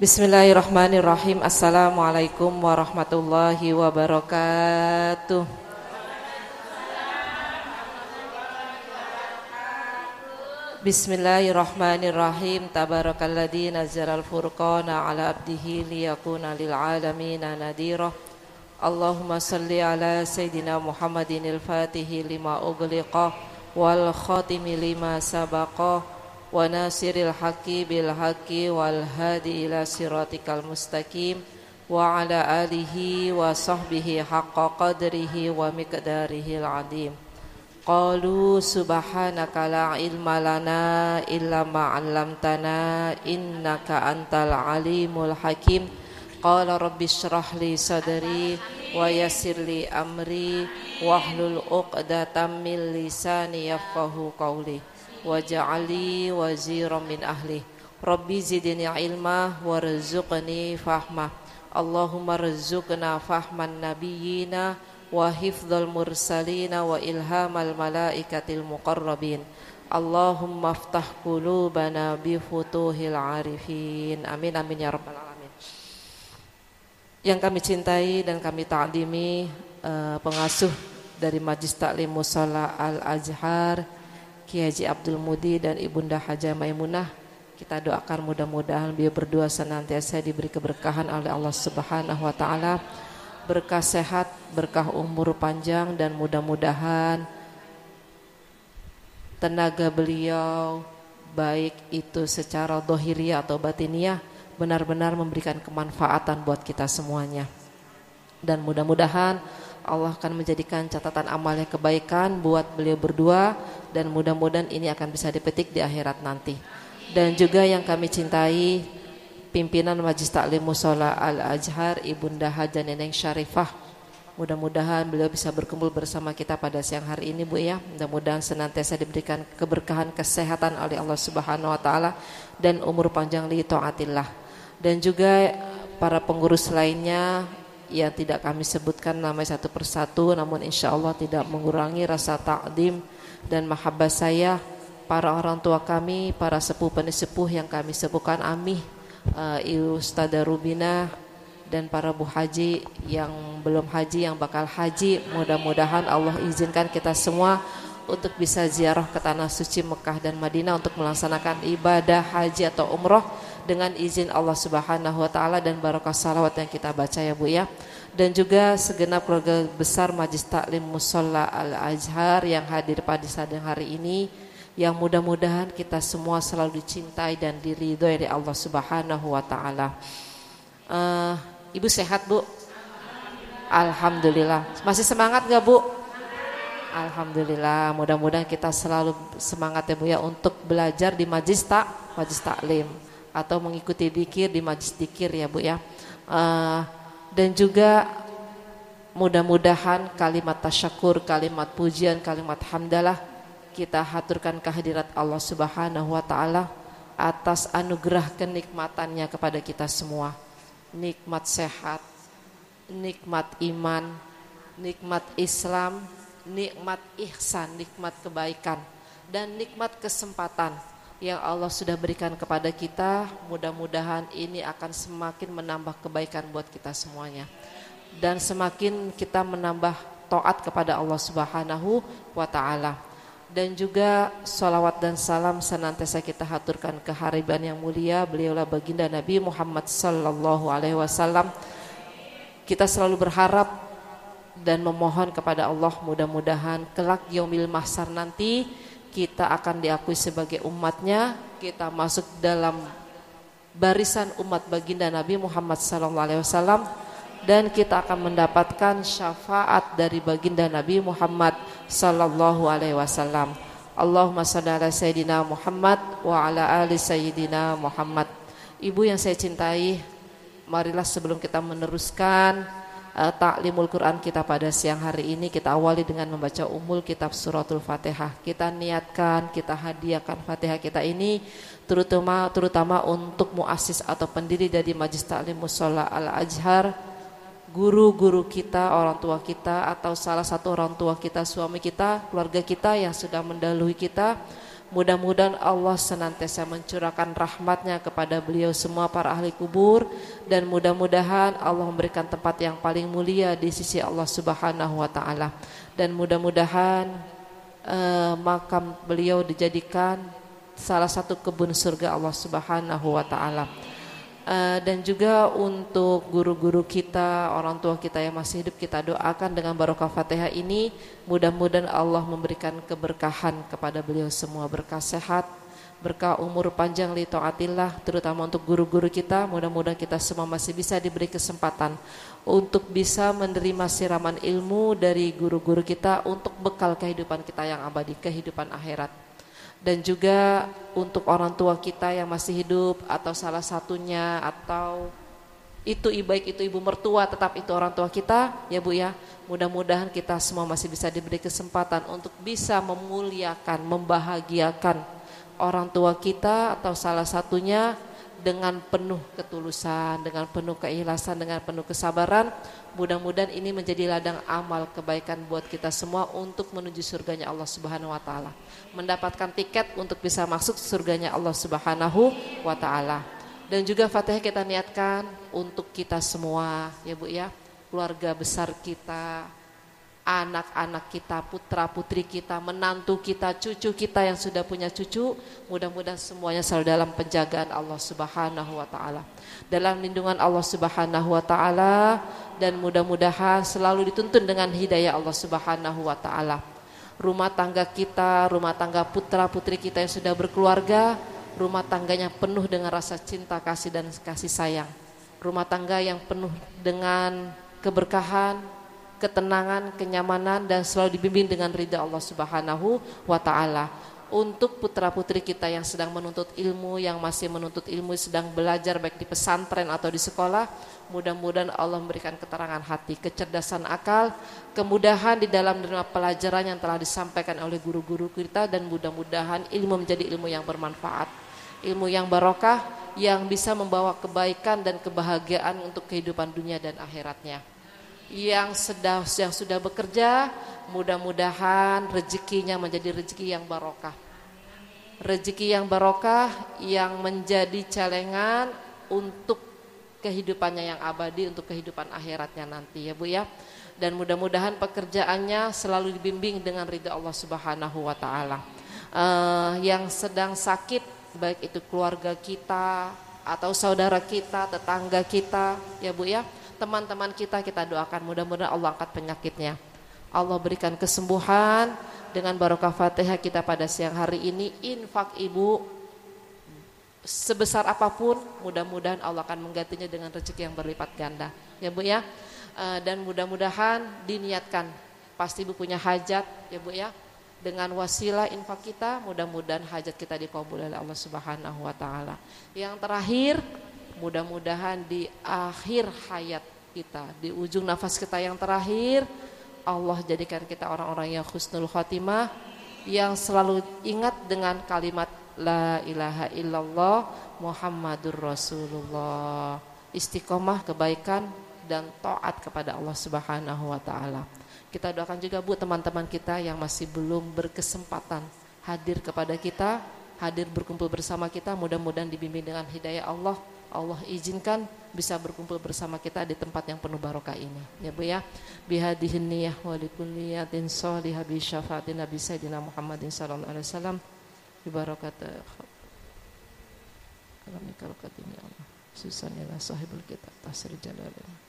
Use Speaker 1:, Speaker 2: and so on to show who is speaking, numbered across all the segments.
Speaker 1: Bismillahirrahmanirrahim. Assalamualaikum warahmatullahi wabarakatuh. Bismillahirrahmanirrahim. Tabarakalladzi nazzalal furqana ala abdihi liyakuna lil alamin nadhira. Allahumma salli ala sayidina Muhammadinil fatihi lima ughliqa wal khatimi lima sabaqa wa nasiril haqqi bil haqqi wal hadi ila siratikal mustaqim wa ala alihi wa sahbihi haqqa qadrihi wa miqdarihil azim. Qalu subhanaka la ilma lana illa ma 'allamtana innaka antal alimul hakim. Qala rabbi shrah li sadri wa yassir li amri wahlul 'uqdatam min lisani yafqahu qawli waj'alni waziran min ahli. Rabbi zidni ilma warzuqni fahma. Allahumma rzuqna fahman nabiyyina wa hifdzal mursalina wa ilhamal malaikatil muqarrabin. Allahumma aftah qulubana bi futuhil arifin. Amin amin ya rabbal alamin. Yang kami cintai dan kami ta'zimi pengasuh dari Majlis Taklim Mushola Al-Azhar Kiai Haji Abdul Mudi dan Ibunda Hajah Maimunah, kita doakan mudah-mudahan beliau berdua senantiasa diberi keberkahan oleh Allah Subhanahu wa taala, berkah sehat, berkah umur panjang, dan mudah-mudahan tenaga beliau baik itu secara dohiriyah atau batiniyah benar-benar memberikan kemanfaatan buat kita semuanya. Dan mudah-mudahan Allah akan menjadikan catatan amalnya kebaikan buat beliau berdua, dan mudah-mudahan ini akan bisa dipetik di akhirat nanti. Dan juga yang kami cintai pimpinan Majlis Taklim Mushola Al-Azhar Ibunda Hajah Neneng Syarifah, mudah-mudahan beliau bisa berkumpul bersama kita pada siang hari ini Bu ya. Mudah-mudahan senantiasa diberikan keberkahan kesehatan oleh Allah Subhanahu wa taala dan umur panjang li taatillah. Dan juga para pengurus lainnya yang tidak kami sebutkan namanya satu persatu, namun insya Allah tidak mengurangi rasa takdim dan mahabbah saya, para orang tua kami, para sepuh penesepuh yang kami sepuhkan Amih, Ustadzah Rubina, dan para bu haji yang belum haji, yang bakal haji. Mudah-mudahan Allah izinkan kita semua untuk bisa ziarah ke tanah suci Mekah dan Madinah untuk melaksanakan ibadah haji atau umroh dengan izin Allah Subhanahu wa taala dan barakah salawat yang kita baca ya Bu ya. Dan juga segenap keluarga besar Majlis Taklim Mushola Al-Azhar yang hadir pada saat hari ini, yang mudah-mudahan kita semua selalu dicintai dan diridhoi oleh Allah Subhanahu wa taala. Ibu sehat Bu? Alhamdulillah. Masih semangat gak Bu? Alhamdulillah. Mudah-mudahan kita selalu semangat ya Bu ya untuk belajar di Majlis Taklim atau mengikuti dzikir di Majlis Dzikir ya Bu ya. Dan juga mudah-mudahan kalimat tasyakur, kalimat pujian, kalimat hamdalah kita haturkan kehadirat Allah Subhanahu wa taala atas anugerah kenikmatannya kepada kita semua. Nikmat sehat, nikmat iman, nikmat Islam, nikmat ihsan, nikmat kebaikan, dan nikmat kesempatan yang Allah sudah berikan kepada kita. Mudah-mudahan ini akan semakin menambah kebaikan buat kita semuanya, dan semakin kita menambah taat kepada Allah Subhanahu wa ta'ala. Dan juga salawat dan salam senantiasa kita haturkan ke hariban yang mulia, beliaulah baginda Nabi Muhammad sallallahu alaihi wasallam. Kita selalu berharap dan memohon kepada Allah, mudah-mudahan kelak yaumil mahsyar nanti kita akan diakui sebagai umatnya, kita masuk dalam barisan umat baginda Nabi Muhammad SAW, dan kita akan mendapatkan syafaat dari baginda Nabi Muhammad SAW. Allahumma shalli ala sayyidina Muhammad wa ala ali sayyidina Muhammad. Ibu yang saya cintai, marilah sebelum kita meneruskan taklimul Quran kita pada siang hari ini, kita awali dengan membaca umul kitab suratul Fatihah. Kita niatkan, kita hadiahkan Fatihah kita ini terutama untuk muassis atau pendiri dari Majlis Taklim Mushola Al-Azhar, guru-guru kita, orang tua kita, atau salah satu orang tua kita, suami kita, keluarga kita yang sudah mendahului kita. Mudah-mudahan Allah senantiasa mencurahkan rahmatnya kepada beliau semua para ahli kubur, dan mudah-mudahan Allah memberikan tempat yang paling mulia di sisi Allah Subhanahu wa taala. Dan mudah-mudahan makam beliau dijadikan salah satu kebun surga Allah Subhanahu wa taala. Dan juga untuk guru-guru kita, orang tua kita yang masih hidup, kita doakan dengan barokah Fatihah ini, mudah-mudahan Allah memberikan keberkahan kepada beliau semua, berkah sehat, berkah umur panjang li taatillah, terutama untuk guru-guru kita. Mudah-mudahan kita semua masih bisa diberi kesempatan untuk bisa menerima siraman ilmu dari guru-guru kita untuk bekal kehidupan kita yang abadi, kehidupan akhirat. Dan juga untuk orang tua kita yang masih hidup, atau salah satunya, atau itu baik itu ibu mertua, tetap itu orang tua kita ya Bu ya. Mudah-mudahan kita semua masih bisa diberi kesempatan untuk bisa memuliakan, membahagiakan orang tua kita, atau salah satunya dengan penuh ketulusan, dengan penuh keikhlasan, dengan penuh kesabaran. Mudah-mudahan ini menjadi ladang amal kebaikan buat kita semua untuk menuju surganya Allah Subhanahu wa taala, mendapatkan tiket untuk bisa masuk surganya Allah Subhanahu wa taala. Dan juga Fatihah kita niatkan untuk kita semua ya Bu ya, keluarga besar kita, anak-anak kita, putra-putri kita, menantu kita, cucu kita yang sudah punya cucu, mudah-mudahan semuanya selalu dalam penjagaan Allah Subhanahu wa taala, dalam lindungan Allah Subhanahu wa taala, dan mudah-mudahan selalu dituntun dengan hidayah Allah Subhanahu wa taala. Rumah tangga kita, rumah tangga putra-putri kita yang sudah berkeluarga, rumah tangganya penuh dengan rasa cinta, kasih dan kasih sayang. Rumah tangga yang penuh dengan keberkahan, ketenangan, kenyamanan, dan selalu dibimbing dengan ridha Allah Subhanahu wa taala. Untuk putra-putri kita yang sedang menuntut ilmu, yang masih menuntut ilmu, sedang belajar baik di pesantren atau di sekolah, mudah-mudahan Allah memberikan keterangan hati, kecerdasan akal, kemudahan di dalam menerima pelajaran yang telah disampaikan oleh guru-guru kita, dan mudah-mudahan ilmu menjadi ilmu yang bermanfaat, ilmu yang barokah, yang bisa membawa kebaikan dan kebahagiaan untuk kehidupan dunia dan akhiratnya. Yang sudah bekerja, mudah-mudahan rezekinya menjadi rezeki yang barokah, rezeki yang barokah yang menjadi celengan untuk kehidupannya yang abadi, untuk kehidupan akhiratnya nanti ya Bu ya. Dan mudah-mudahan pekerjaannya selalu dibimbing dengan ridha Allah Subhanahu wa taala. Yang sedang sakit, baik itu keluarga kita atau saudara kita, tetangga kita ya Bu ya, teman-teman kita doakan mudah-mudahan Allah angkat penyakitnya, Allah berikan kesembuhan. Dengan barokah Fatihah kita pada siang hari ini, infak ibu sebesar apapun, mudah-mudahan Allah akan menggantinya dengan rezeki yang berlipat ganda ya Bu ya. Dan mudah-mudahan diniatkan, pasti ibu punya hajat ya Bu ya, dengan wasilah infak kita, mudah-mudahan hajat kita dikabul oleh Allah Subhanahu wa taala. Yang terakhir, mudah-mudahan di akhir hayat kita, di ujung nafas kita yang terakhir, Allah jadikan kita orang-orang yang husnul khotimah, yang selalu ingat dengan kalimat la ilaha illallah Muhammadur Rasulullah, istiqomah kebaikan dan taat kepada Allah Subhanahu wa taala. Kita doakan juga Bu teman-teman kita yang masih belum berkesempatan hadir kepada kita, hadir berkumpul bersama kita, mudah-mudahan dibimbing dengan hidayah Allah. Allah izinkan bisa berkumpul bersama kita di tempat yang penuh barokah ini ya Bu ya. Bihadhihi niyah wa likulli niyatin shalihah bi syafaatin Nabi Sayyidina Muhammadin sallallahu alaihi wasallam bi barakati kalamikal qadim ya Allah susan ila sahibul kitab tasir jalalin.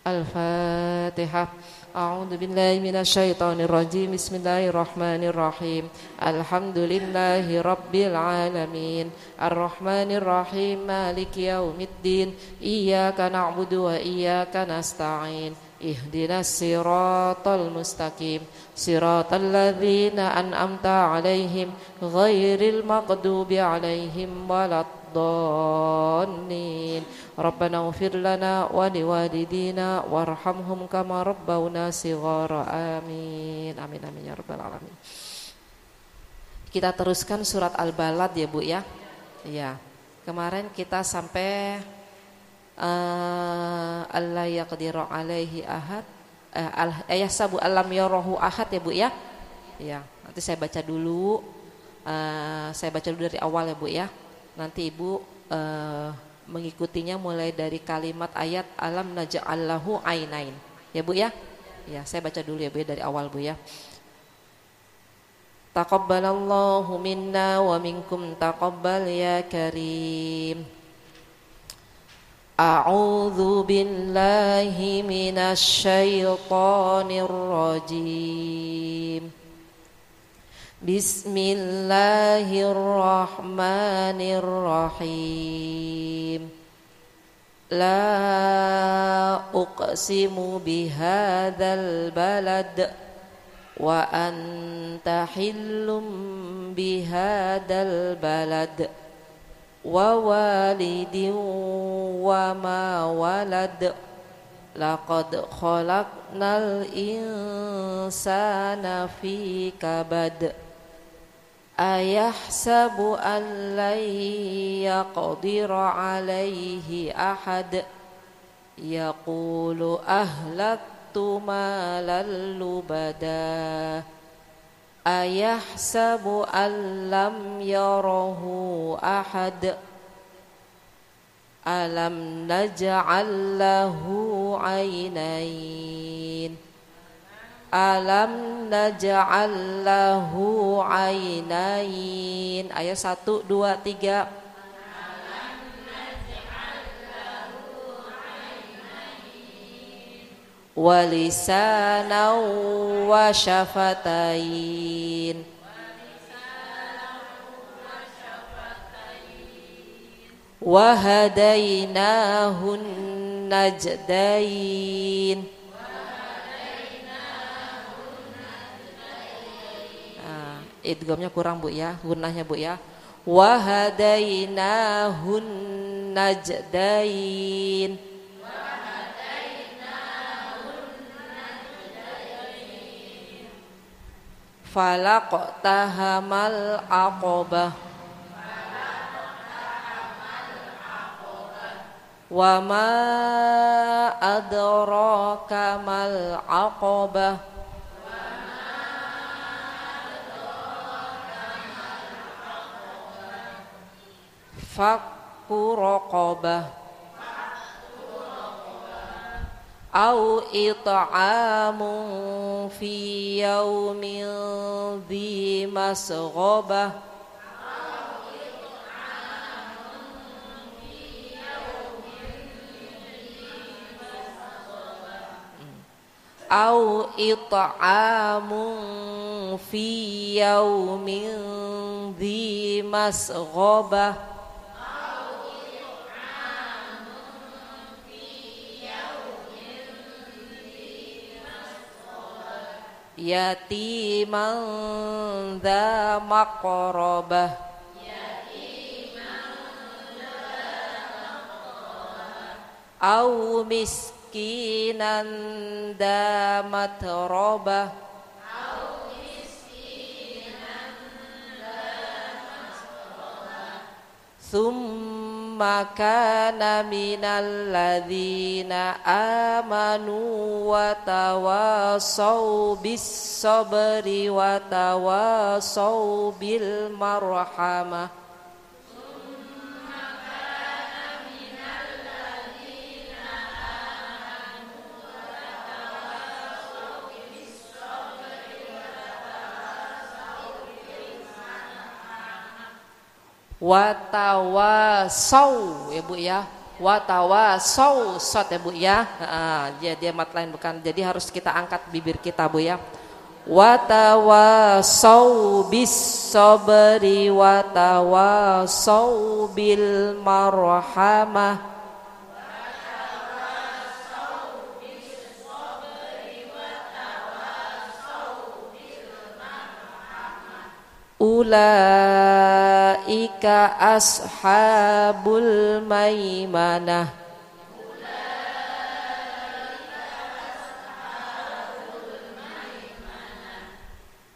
Speaker 1: Al-Fatihah. A'udzu billahi minasyaitonir rajim. Bismillahirrahmanirrahim. Alhamdulillahi rabbil alamin. Arrahmanir rahim. Maliki yaumiddin. Iyyaka na'budu wa iyyaka nasta'in. Ihdinas siratal mustaqim. Siratal ladzina an'amta 'alaihim ghairil maghdubi 'alaihim waladdallin. Rabbana ighfir lana wa liwalidina warhamhum kama rabbawna shighara. Amin. Amin amin ya rabbal alamin. Kita teruskan surat Al-Balad ya Bu ya. Iya. Kemarin kita sampai alla yaqdiru alaihi ahad, ayasabu alam yarahu ahad ya Bu ya. Iya, nanti saya baca dulu. Saya baca dulu dari awal ya Bu ya. Nanti Ibu mengikutinya mulai dari kalimat ayat alam naj'allahu ainain. Ya Bu ya. Ya, saya baca dulu ya Bu ya, dari awal Bu ya. Taqabbalallahu minna wa minkum taqabbal ya karim. A'udzu billahi minasy syaithanir rajim. Bismillahirrahmanirrahim. La uqsimu bihadzal balad wa anta hillum bihadzal balad wa walidin wa ma walad laqad khalaqnal insana fi kabad ayahsabu an lan yaqdira alaihi ahad yaqulu ahlaktu malan lubada ayahsabu an lam yarahu ahad alam naj'al lahu ainain alam naj'al lahu ainain. Ayat 1 2 3. Alam naj'al lahu ainain wa lisanan wa syafatain wa hadainahun najdain. Idghamnya kurang Bu ya, gunnahnya Bu ya. Wa hadainahun najdain. Falaqtahamal aqabah wa ma adraka mal aqabah fakku raqabah au it'amun fi yaumin dhi masghabah au it'amun fi yaumin dhi masghabah yatiman dza maqrabah au miskinan dza matrabah summa kana minal ladzina amanu wa tawasaw bis sabri wa tawasaw bil marhamah. Watawasaw ya Bu ya, watawasaw sot ya Bu ya. Dia mat lain bukan, jadi harus kita angkat bibir kita Bu ya. Watawasaw bis sabri watawasaw bil marhamah. Ulaika ashabul maimanah.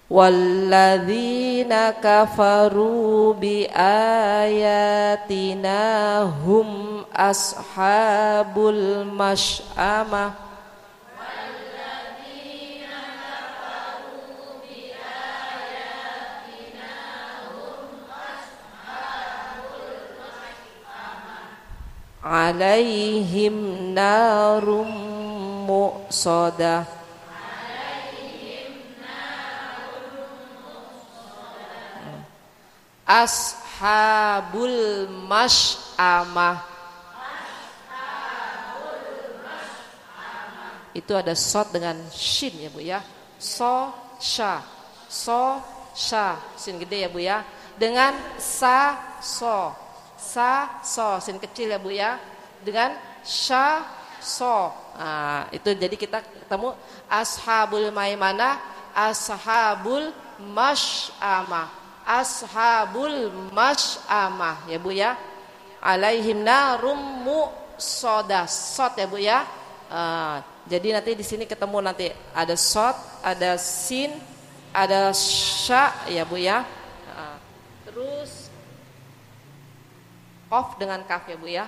Speaker 1: Walladzina kafaru bi ayatina hum ashabul masy'amah. alaihim narum muqsadah. Ashabul masy'amah. Itu ada shad dengan shin ya Bu ya. So sha. So sha. Sin gede ya Bu ya. Dengan sa so. Sa so sin kecil ya Bu ya. Dengan sha so. Nah, itu jadi kita ketemu ashabul maimanah, ashabul masy'amah. Ashabul masy'amah ya Bu ya. Alaihim narum muqsadah. Shad ya Bu ya. Jadi nanti di sini ketemu nanti ada shad, ada sin, ada sya ya Bu ya. Terus qaf dengan kaf ya Bu ya.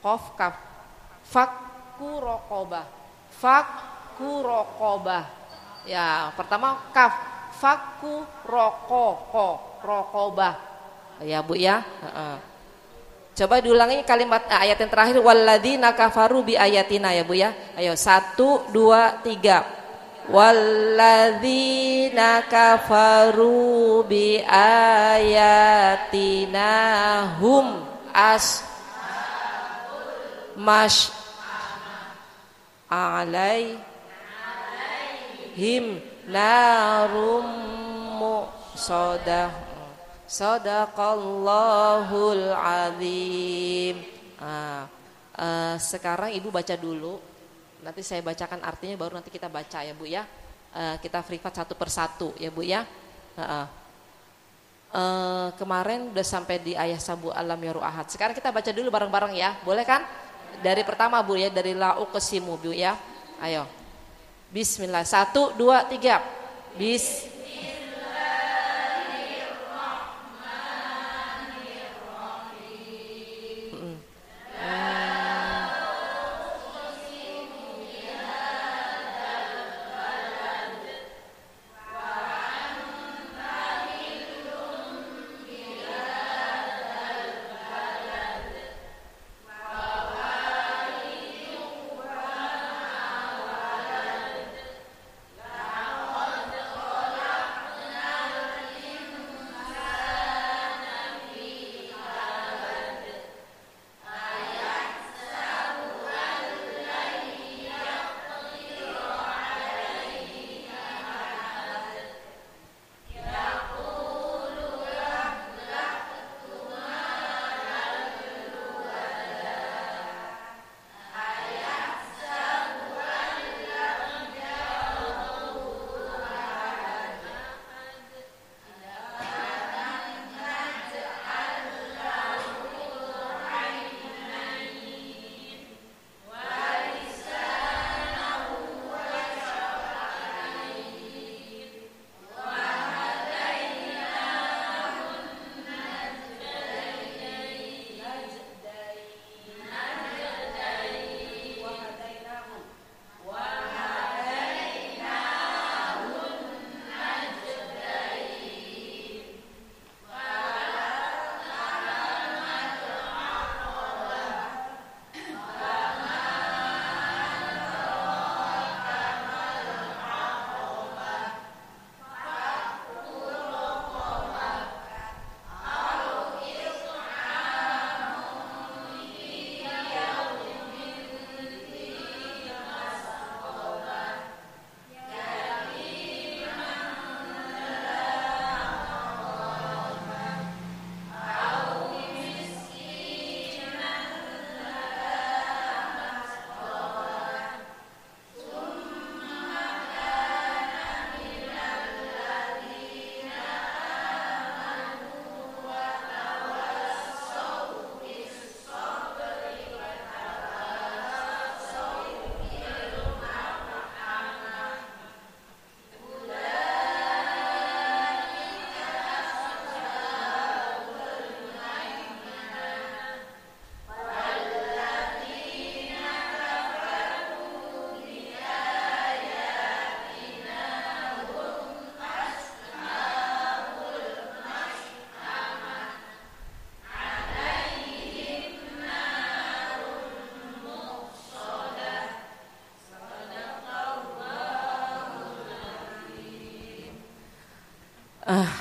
Speaker 1: Qaf kaf. Fakku raqabah. Fakku raqabah. Ya, pertama kaf. Fakku raqabah. Ya Bu ya. Coba diulangi kalimat ayat yang terakhir walladzina kafaru bi ayatina ya Bu ya. Ayo 1 2 3. Walladzina kafaru bi ayatina hum mash alaihim narum muqsadah. Sadaqallahul azim. Sekarang Ibu baca dulu. Nanti saya bacakan artinya baru nanti kita baca ya Bu ya. Kita privat satu persatu ya Bu ya. Kemarin udah sampai di ayat sabu alam ya ru'ahad. Sekarang kita baca dulu bareng-bareng ya. Boleh kan? Dari pertama Bu ya, dari la uqsimu Bu ya. Ayo. Bismillah. 1 2 3.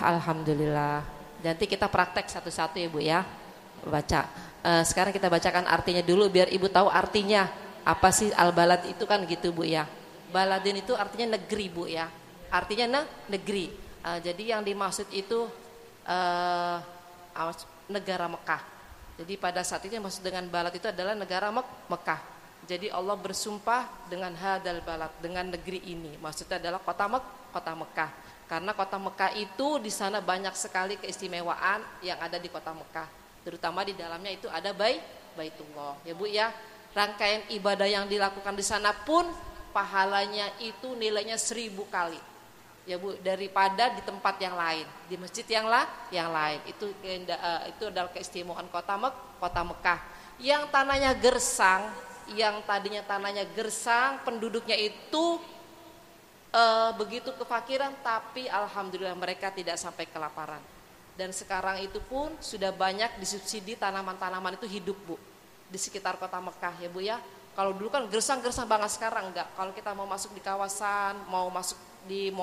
Speaker 1: Alhamdulillah. Nanti kita praktek satu-satu ya Bu ya. Baca. Sekarang kita bacakan artinya dulu biar Ibu tahu artinya. Apa sih al-balad itu kan gitu Bu ya. Baladin itu artinya negeri Bu ya. Artinya negeri. Jadi yang dimaksud itu negara Mekah. Jadi pada saat itu yang maksud dengan balad itu adalah negara Mekah. Jadi Allah bersumpah dengan hadal balad, dengan negeri ini. Maksudnya adalah kota Mekah. Karena kota Mekah itu di sana banyak sekali keistimewaan yang ada di kota Mekah. Terutama di dalamnya itu ada Baitullah. Ya Bu ya. Rangkaian ibadah yang dilakukan di sana pun pahalanya itu nilainya 1000 kali. Ya Bu, daripada di tempat yang lain, di masjid yang lain. Itu adalah keistimewaan kota Mekah. Yang tanahnya gersang, yang tadinya tanahnya gersang, penduduknya itu begitu kefakiran, tapi alhamdulillah mereka tidak sampai kelaparan. Dan sekarang itu pun sudah banyak disubsidi tanaman-tanaman itu hidup Bu di sekitar kota Mekah ya Bu ya. Kalau dulu kan gersang-gersang banget, sekarang enggak. Kalau kita mau masuk di kawasan, mau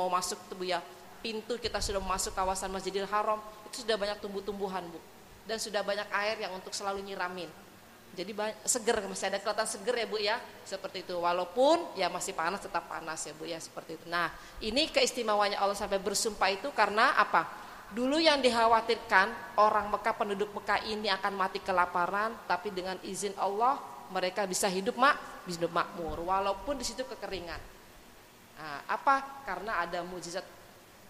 Speaker 1: masuk tuh Bu ya, pintu kita sudah masuk kawasan Masjidil Haram, itu sudah banyak tumbuh-tumbuhan Bu. Dan sudah banyak air yang untuk selalu nyiramin. Jadi seger, masih ada kelihatan seger ya Bu ya, seperti itu. Walaupun ya masih panas, tetap panas ya Bu ya, seperti itu. Nah, ini keistimewaannya Allah sampai bersumpah itu karena apa? Dulu yang dikhawatirkan orang Mekah, penduduk Mekah ini akan mati kelaparan, tapi dengan izin Allah mereka bisa hidup makmur walaupun di situ kekeringan. Nah, apa? Karena ada mukjizat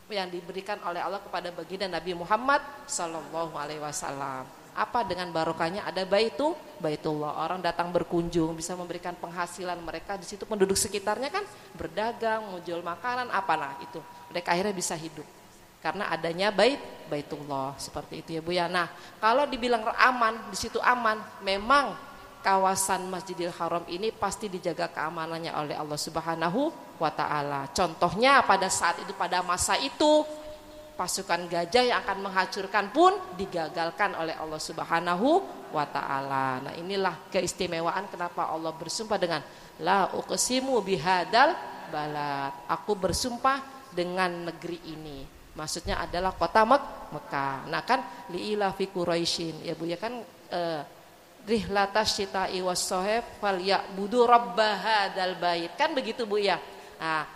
Speaker 1: yang diberikan oleh Allah kepada baginda Nabi Muhammad sallallahu alaihi wasallam. Apa? Dengan barokahnya ada Baitullah. Orang datang berkunjung, bisa memberikan penghasilan mereka di situ, penduduk sekitarnya kan berdagang, menjual makanan, apalah itu. Mereka akhirnya bisa hidup. Karena adanya Baitullah, seperti itu ya Bu ya. Nah, kalau dibilang aman, di situ aman, memang kawasan Masjidil Haram ini pasti dijaga keamanannya oleh Allah Subhanahu wa taala. Contohnya pada saat itu, pada masa itu pasukan gajah yang akan menghancurkan pun digagalkan oleh Allah Subhanahu wa taala. Nah, inilah keistimewaan kenapa Allah bersumpah dengan la uqsimu bihadal balad. Aku bersumpah dengan negeri ini. Maksudnya adalah kota Mekah. Nah kan liila fi Quraisyin ya Bu ya kan rihlatas syita'i was-sohef falyabudu rabbahadzal bait. Kan begitu Bu ya. Nah,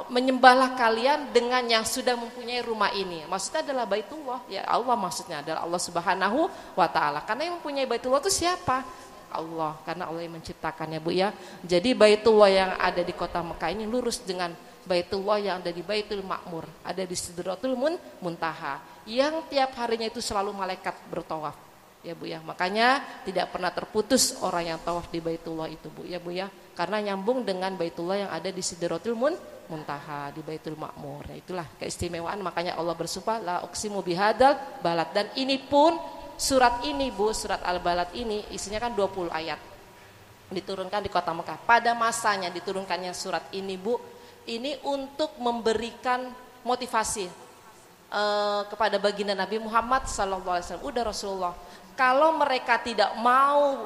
Speaker 1: menyembahlah kalian dengan yang sudah mempunyai rumah ini. Maksudnya adalah Baitullah. Ya Allah, maksudnya adalah Allah Subhanahu wa taala. Karena yang mempunyai Baitullah itu siapa? Allah, karena Allah yang menciptakannya Bu ya. Jadi Baitullah yang ada di kota Mekah ini lurus dengan Baitullah yang ada di Baitul Ma'mur, ada di Sidratul Muntaha, yang tiap harinya itu selalu malaikat bertawaf. Ya Bu ya, makanya tidak pernah terputus orang yang tawaf di Baitullah itu Bu ya Bu ya, karena nyambung dengan Baitullah yang ada di Sidratul Muntaha, di Baitul Ma'mur. Nah, itulah keistimewaan, makanya Allah bersumpah la uqsimu bihadzal balad. Dan ini pun surat ini Bu, surat Al-Balad ini isinya kan 20 ayat. Diturunkan di kota Mekah. Pada masanya diturunkannya surat ini Bu, ini untuk memberikan motivasi kepada baginda Nabi Muhammad SAW. Udah Rasulullah, kalau mereka tidak mau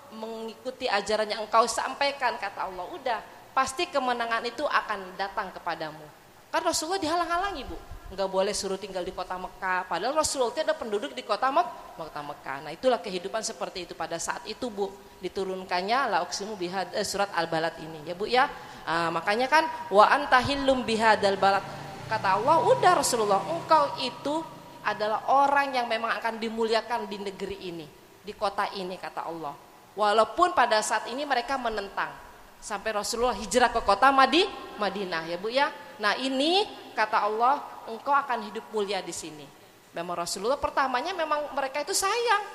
Speaker 1: mengikuti ajaran yang engkau sampaikan, kata Allah, udah pasti kemenangan itu akan datang kepadamu. Kan Rasulullah dihalang-halangi Bu, nggak boleh suruh tinggal di kota Mekah. Padahal Rasulullah itu ada penduduk di kota Mekah. Nah itulah kehidupan seperti itu pada saat itu Bu, diturunkannya la uqsimu surat Al-Balad ini ya Bu ya. Makanya kan wa antahillum bihadzal balad, kata Allah, udah Rasulullah, engkau itu adalah orang yang memang akan dimuliakan di negeri ini, di kota ini, kata Allah. Walaupun pada saat ini mereka menentang, sampai Rasulullah hijrah ke kota Madinah ya Bu ya. Nah ini kata Allah, engkau akan hidup mulia di sini. Memang Rasulullah pertamanya memang mereka itu sayang,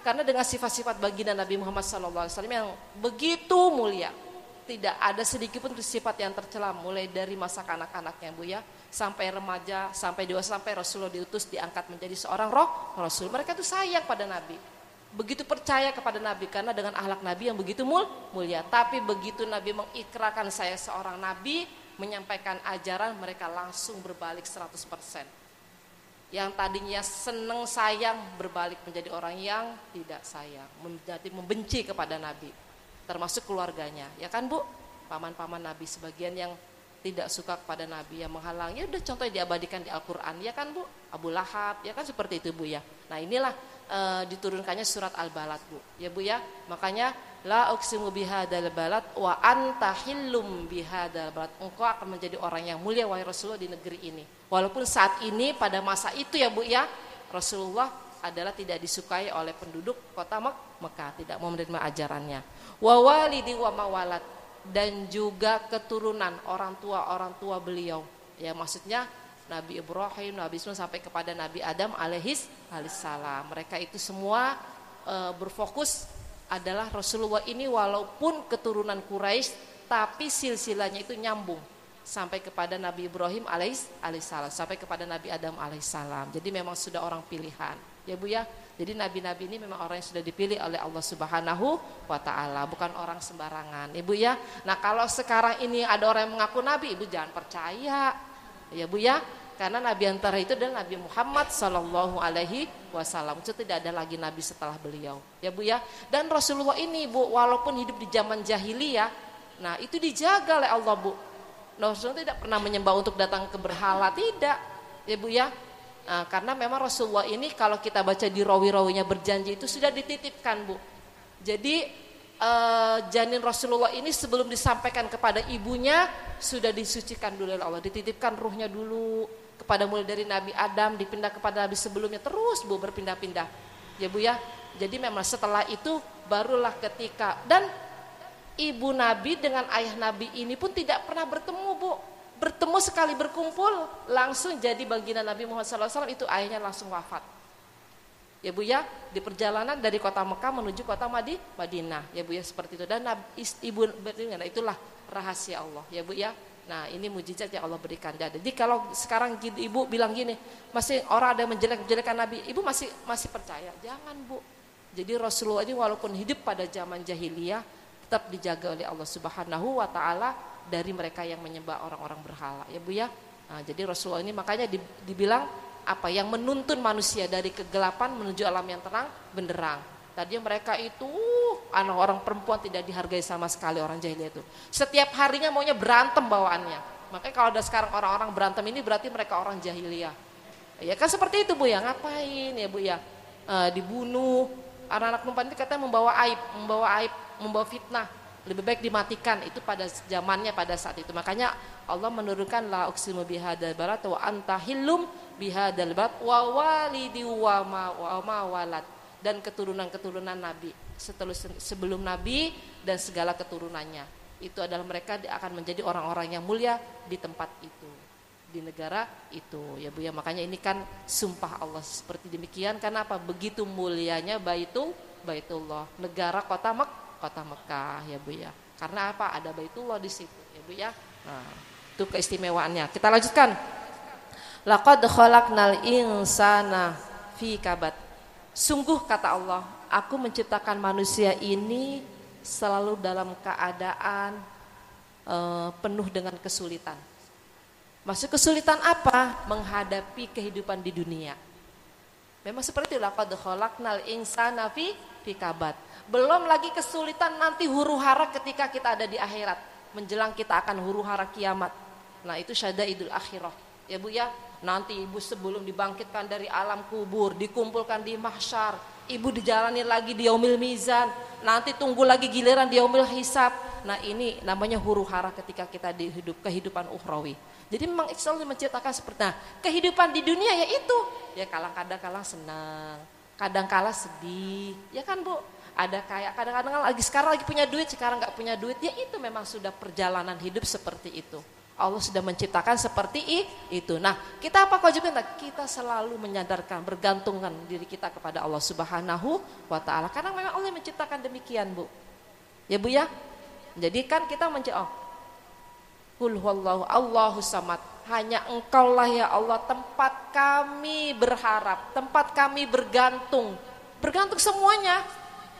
Speaker 1: karena dengan sifat-sifat baginda Nabi Muhammad SAW yang begitu mulia. Tidak ada sedikit pun sifat yang tercela, mulai dari masa kanak-kanaknya Bu ya, sampai remaja, sampai dewasa, sampai Rasulullah diutus diangkat menjadi seorang Rasul. Mereka itu sayang pada Nabi, begitu percaya kepada Nabi karena dengan akhlak Nabi yang begitu mulia. Tapi begitu Nabi mengikrarkan saya seorang Nabi, menyampaikan ajaran, mereka langsung berbalik 100%. Yang tadinya seneng sayang berbalik menjadi orang yang tidak sayang, menjadi membenci kepada Nabi, termasuk keluarganya, ya kan Bu? Paman-paman Nabi sebagian yang tidak suka kepada Nabi, yang menghalangi, udah contohnya diabadikan di Al-Quran, ya kan Bu, Abu Lahab, ya kan seperti itu Bu ya. Nah inilah diturunkannya surat Al-Balad Bu, ya Bu ya. Makanya la uqsimu bihadzal balad wa anta hillum bihadzal balad, engkau akan menjadi orang yang mulia wahai Rasulullah di negeri ini. Walaupun saat ini pada masa itu ya Bu ya, Rasulullah adalah tidak disukai oleh penduduk kota Mekah, tidak mau menerima ajarannya. Wa walidi wa mawalad, dan juga keturunan orang tua beliau. Ya maksudnya Nabi Ibrahim, Nabi Ismail sampai kepada Nabi Adam alaihissalam. Mereka itu semua berfokus adalah Rasulullah ini walaupun keturunan Quraisy tapi silsilahnya itu nyambung sampai kepada Nabi Ibrahim alaihissalam, sampai kepada Nabi Adam alaihissalam. Jadi memang sudah orang pilihan. Ya Bu ya. Jadi nabi-nabi ini memang orang yang sudah dipilih oleh Allah Subhanahu wa taala, bukan orang sembarangan. Ibu ya. Nah, kalau sekarang ini ada orang yang mengaku nabi, Ibu jangan percaya. Ya Bu ya. Karena nabi antara itu adalah Nabi Muhammad sallallahu alaihi wasallam. Itu tidak ada lagi nabi setelah beliau. Ya Bu ya. Dan Rasulullah ini Bu, walaupun hidup di zaman jahiliyah, nah itu dijaga oleh Allah Bu. Rasulullah tidak pernah menyembah untuk datang ke berhala, tidak. Ya Bu ya. Nah, karena memang Rasulullah ini kalau kita baca di rawi-rawinya berjanji itu sudah dititipkan Bu. Jadi janin Rasulullah ini sebelum disampaikan kepada ibunya sudah disucikan dulu oleh Allah, dititipkan ruhnya dulu kepada mulai dari Nabi Adam dipindah kepada Nabi sebelumnya terus Bu berpindah-pindah. Ya Bu ya. Jadi memang setelah itu barulah ketika, dan ibu Nabi dengan ayah Nabi ini pun tidak pernah bertemu Bu. Bertemu sekali berkumpul langsung jadi baginda Nabi Muhammad SAW, itu ayahnya langsung wafat. Ya Bu ya, di perjalanan dari kota Mekah menuju kota Madinah. Ya Bu ya, seperti itu. Dan ibu itulah rahasia Allah. Ya Bu ya. Nah ini mujizat yang Allah berikan. Jadi kalau sekarang ibu bilang gini, masih orang ada yang menjelek-jelekan Nabi, ibu masih percaya? Jangan Bu. Jadi Rasulullah ini walaupun hidup pada zaman jahiliyah tetap dijaga oleh Allah Subhanahu wa taala dari mereka yang menyembah orang-orang berhala. Ya Bu ya. Nah, jadi Rasulullah ini makanya dibilang apa, yang menuntun manusia dari kegelapan menuju alam yang terang benderang. Tadinya mereka itu anak orang perempuan tidak dihargai sama sekali, orang jahiliyah itu. Setiap harinya maunya berantem bawaannya. Makanya kalau ada sekarang orang-orang berantem ini berarti mereka orang jahiliyah. Ya kan seperti itu Bu ya, ngapain ya Bu ya? Dibunuh, anak-anak perempuan itu katanya membawa fitnah. Lebih baik dimatikan, itu pada zamannya pada saat itu. Makanya Allah menurunkan la uqsimu bihadzal balad wa anta hillum bihadzal balad wa walidi wa ma walad, dan keturunan Nabi sebelum Nabi dan segala keturunannya. Itu adalah mereka akan menjadi orang-orang yang mulia di tempat itu, di negara itu. Ya Bu ya, makanya ini kan sumpah Allah seperti demikian. Karena apa? Begitu mulianya Baitullah, negara kota Mekah ya Bu ya. Karena apa? Ada Baitullah di situ ya Bu ya. Nah, itu keistimewaannya. Kita lanjutkan. Laqad khalaqnal insana fi kabad. Sungguh kata Allah, aku menciptakan manusia ini selalu dalam keadaan penuh dengan kesulitan. Maksud kesulitan apa? Menghadapi kehidupan di dunia. Memang seperti itu, laqad khalaqnal insana fi kabad. Belum lagi kesulitan nanti huru-hara ketika kita ada di akhirat, menjelang kita akan huru-hara kiamat. Nah, itu syadaidul akhirah. Ya Bu ya, nanti ibu sebelum dibangkitkan dari alam kubur, dikumpulkan di mahsyar, ibu dijalani lagi di yaumil mizan, nanti tunggu lagi giliran di yaumil hisab. Nah, ini namanya huru-hara ketika kita di kehidupan ukhrawi. Jadi memang Allah menciptakan seperti kehidupan di dunia ya itu. Ya kadang-kadang senang, kadang-kala sedih. Ya kan Bu? Ada kayak kadang-kadang sekarang lagi punya duit, sekarang nggak punya duit. Ya itu memang sudah perjalanan hidup seperti itu. Allah sudah menciptakan seperti itu. Nah, kita apa kewajiban? Kita selalu menyadarkan, bergantungkan diri kita kepada Allah Subhanahu wa taala. Karena memang Allah menciptakan demikian, Bu. Ya Bu ya. Jadi kan kita Qul huwallahu Allahu samad. Hanya Engkaulah ya Allah tempat kami berharap, tempat kami bergantung. Bergantung semuanya.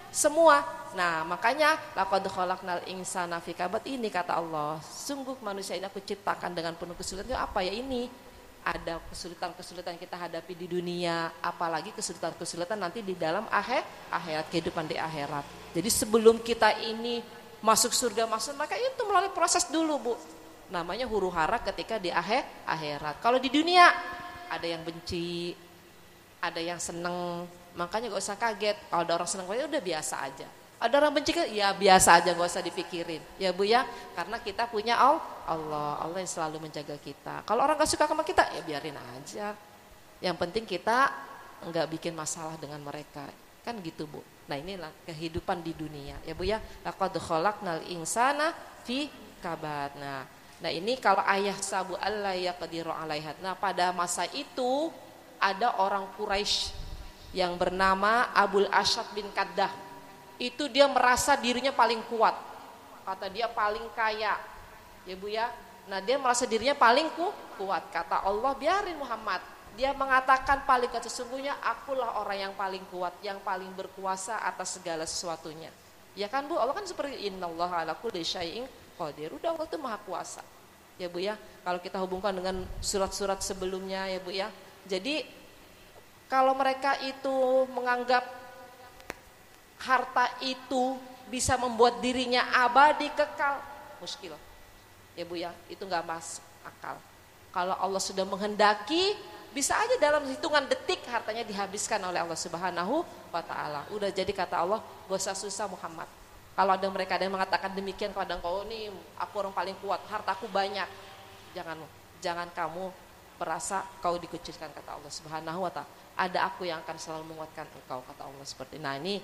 Speaker 1: Semua. Nah, makanya laqad khalaqnal insana fi kabad, ini kata Allah. Sungguh manusia ini aku ciptakan dengan penuh kesulitan. Itu apa ya ini? Ada kesulitan-kesulitan yang kita hadapi di dunia, apalagi kesulitan-kesulitan nanti di dalam akhirat, kehidupan di akhirat. Jadi sebelum kita ini masuk surga, maka itu melalui proses dulu, Bu. Namanya huru hara ketika di akhirat. Kalau di dunia ada yang benci, ada yang seneng, makanya gak usah kaget. Kalau ada orang seneng udah biasa aja. Ada orang benci kan, ya biasa aja, gak usah dipikirin. Ya Bu ya, karena kita punya Allah yang selalu menjaga kita. Kalau orang gak suka sama kita, ya biarin aja. Yang penting kita nggak bikin masalah dengan mereka, kan gitu Bu. Nah inilah kehidupan di dunia ya Bu ya. Laqad khalaqnal insana fi kabad. Nah ini kalau ayah sabu alla yaqdiru alaiha. Nah pada masa itu ada orang Quraisy yang bernama Abul Asyad bin Qaddah. Itu dia merasa dirinya paling kuat. Kata dia paling kaya. Ya Bu ya. Nah dia merasa dirinya paling kuat. Kata Allah, biarin Muhammad. Dia mengatakan paling kuat, sesungguhnya akulah orang yang paling kuat, yang paling berkuasa atas segala sesuatunya. Ya kan Bu, Allah kan seperti innallaha ala kulli syai'in qadir. Udah, Allah itu maha kuasa. Ya Bu ya, kalau kita hubungkan dengan surat-surat sebelumnya ya Bu ya. Jadi kalau mereka itu menganggap harta itu bisa membuat dirinya abadi kekal, muskil. Ya Bu ya, itu enggak masuk akal. Kalau Allah sudah menghendaki, bisa aja dalam hitungan detik hartanya dihabiskan oleh Allah Subhanahu wa ta'ala. Udah jadi kata Allah, gak usah susah Muhammad. Kalau ada mereka yang mengatakan demikian, kadang kau nih aku orang paling kuat, hartaku banyak. Jangan kamu merasa kau dikucilkan, kata Allah Subhanahu wa ta'ala. Ada aku yang akan selalu menguatkan engkau, kata Allah seperti. Nah ini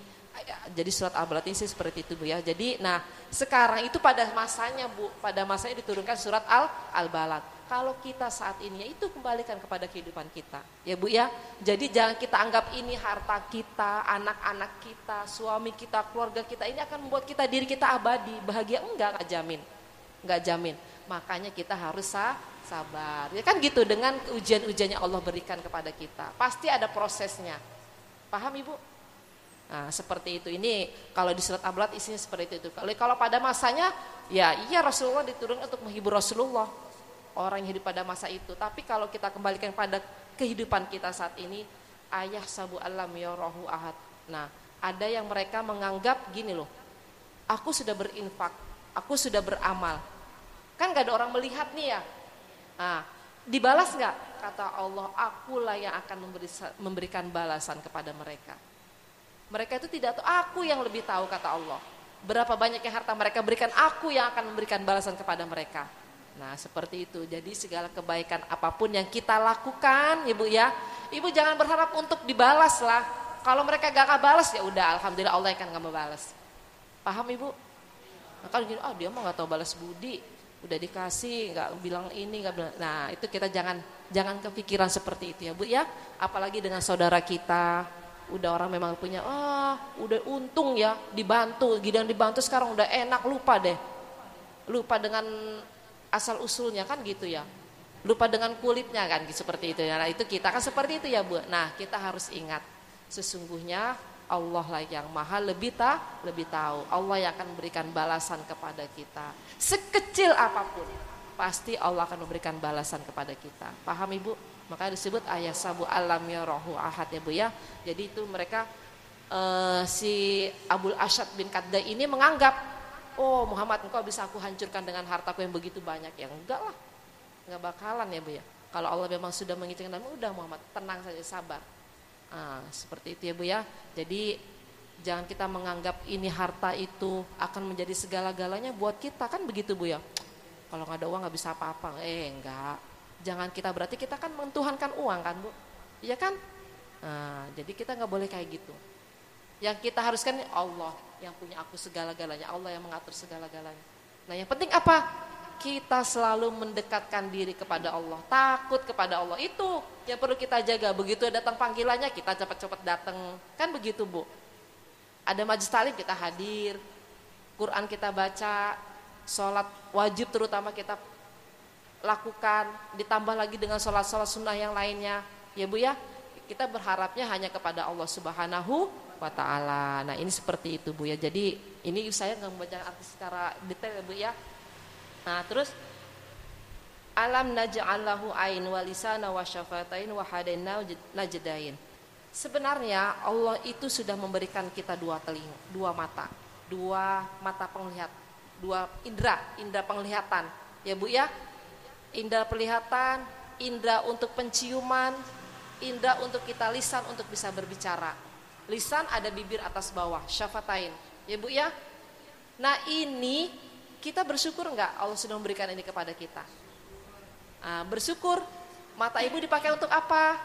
Speaker 1: jadi surat Al-Balad ini seperti itu Bu ya. Jadi nah sekarang itu pada masanya Bu, pada masanya diturunkan surat Al-Balad. Kalau kita saat ini ya itu kembalikan kepada kehidupan kita ya Bu ya. Jadi jangan kita anggap ini harta kita, anak-anak kita, suami kita, keluarga kita ini akan membuat kita, diri kita abadi, bahagia. Enggak jamin. Makanya kita harus sabar ya kan gitu, dengan ujian-ujian yang Allah berikan kepada kita. Pasti ada prosesnya. Paham Ibu? Nah seperti itu. Ini kalau di surat Al-Balad isinya seperti itu. Kalau pada masanya ya iya, Rasulullah diturunkan untuk menghibur Rasulullah, orang yang hidup pada masa itu. Tapi kalau kita kembalikan pada kehidupan kita saat ini, ayah sabu alam yarahu ahad. Nah ada yang mereka menganggap gini loh, aku sudah berinfak, aku sudah beramal, kan gak ada orang melihat nih ya. Nah dibalas gak? Kata Allah, akulah yang akan memberikan balasan kepada mereka. Mereka itu tidak tahu, aku yang lebih tahu, kata Allah. Berapa banyak yang harta mereka berikan, aku yang akan memberikan balasan kepada mereka. Nah seperti itu. Jadi segala kebaikan apapun yang kita lakukan Ibu ya, Ibu jangan berharap untuk dibalas lah. Kalau mereka gak akan balas ya udah, alhamdulillah Allah akan gak membalas. Paham Ibu? Nah, kalau gini, dia mah gak tahu balas budi, udah dikasih gak bilang ini gak bilang. Nah itu kita jangan kepikiran seperti itu ya Bu ya. Apalagi dengan saudara kita, udah orang memang punya, udah untung ya dibantu, gidang dibantu sekarang udah enak, lupa dengan asal usulnya kan gitu ya, lupa dengan kulitnya kan seperti itu ya. Nah itu kita kan seperti itu ya Bu. Nah kita harus ingat, sesungguhnya Allah lah yang maha lebih tahu. Allah yang akan memberikan balasan kepada kita, sekecil apapun pasti Allah akan memberikan balasan kepada kita. Paham Ibu? Makanya disebut ayah sabu alam yarahu ahad ya Bu ya. Jadi itu mereka si Abul Asyad bin Qaddah ini menganggap, oh Muhammad, engkau bisa aku hancurkan dengan hartaku yang begitu banyak. Ya enggak lah, enggak bakalan ya Bu ya. Kalau Allah memang sudah mengizinkan, udah Muhammad tenang saja, sabar. Seperti itu ya Bu ya. Jadi jangan kita menganggap ini harta itu akan menjadi segala-galanya buat kita, kan begitu Bu ya. Kalau nggak ada uang nggak bisa apa-apa. Enggak. Jangan kita, berarti kita kan mentuhankan uang kan Bu. Iya kan? Jadi kita nggak boleh kayak gitu. Yang kita haruskan Allah yang punya aku segala-galanya, Allah yang mengatur segala-galanya. Nah yang penting apa? Kita selalu mendekatkan diri kepada Allah, takut kepada Allah. Itu yang perlu kita jaga. Begitu datang panggilannya kita cepat-cepat datang. Kan begitu Bu. Ada majelis taklim kita hadir, Quran kita baca, sholat wajib terutama kita lakukan, ditambah lagi dengan sholat-sholat sunnah yang lainnya. Ya Bu ya, kita berharapnya hanya kepada Allah Subhanahu wa ta'ala. Nah ini seperti itu Bu ya. Jadi ini saya nggak membaca arti secara detail ya Bu ya. Nah terus alam naj'allahu ain wa lisana wa syafatain wa hadaina najdain. Sebenarnya Allah itu sudah memberikan kita dua telinga, dua mata penglihat, dua indera penglihatan. Ya Bu ya, indera penglihatan, indera untuk penciuman, indera untuk kita lisan untuk bisa berbicara. Lisan ada bibir atas bawah, syafatain. Ya Bu ya. Nah ini kita bersyukur enggak Allah sudah memberikan ini kepada kita? Bersyukur. Mata ibu dipakai untuk apa?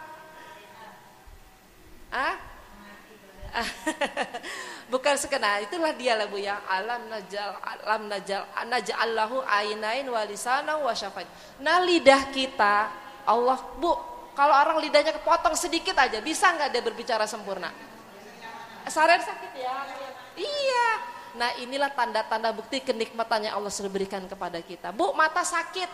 Speaker 1: Bukan sekedar, itulah dia lah Bu ya. Alam naj'allahu ainain wa lisanan wa syafatain. Nah lidah kita, Allah Bu, kalau orang lidahnya kepotong sedikit aja, bisa nggak dia berbicara sempurna? Seharian sakit ya? Iya. Nah inilah tanda-tanda bukti kenikmatannya Allah sudah berikan kepada kita. Bu, mata sakit,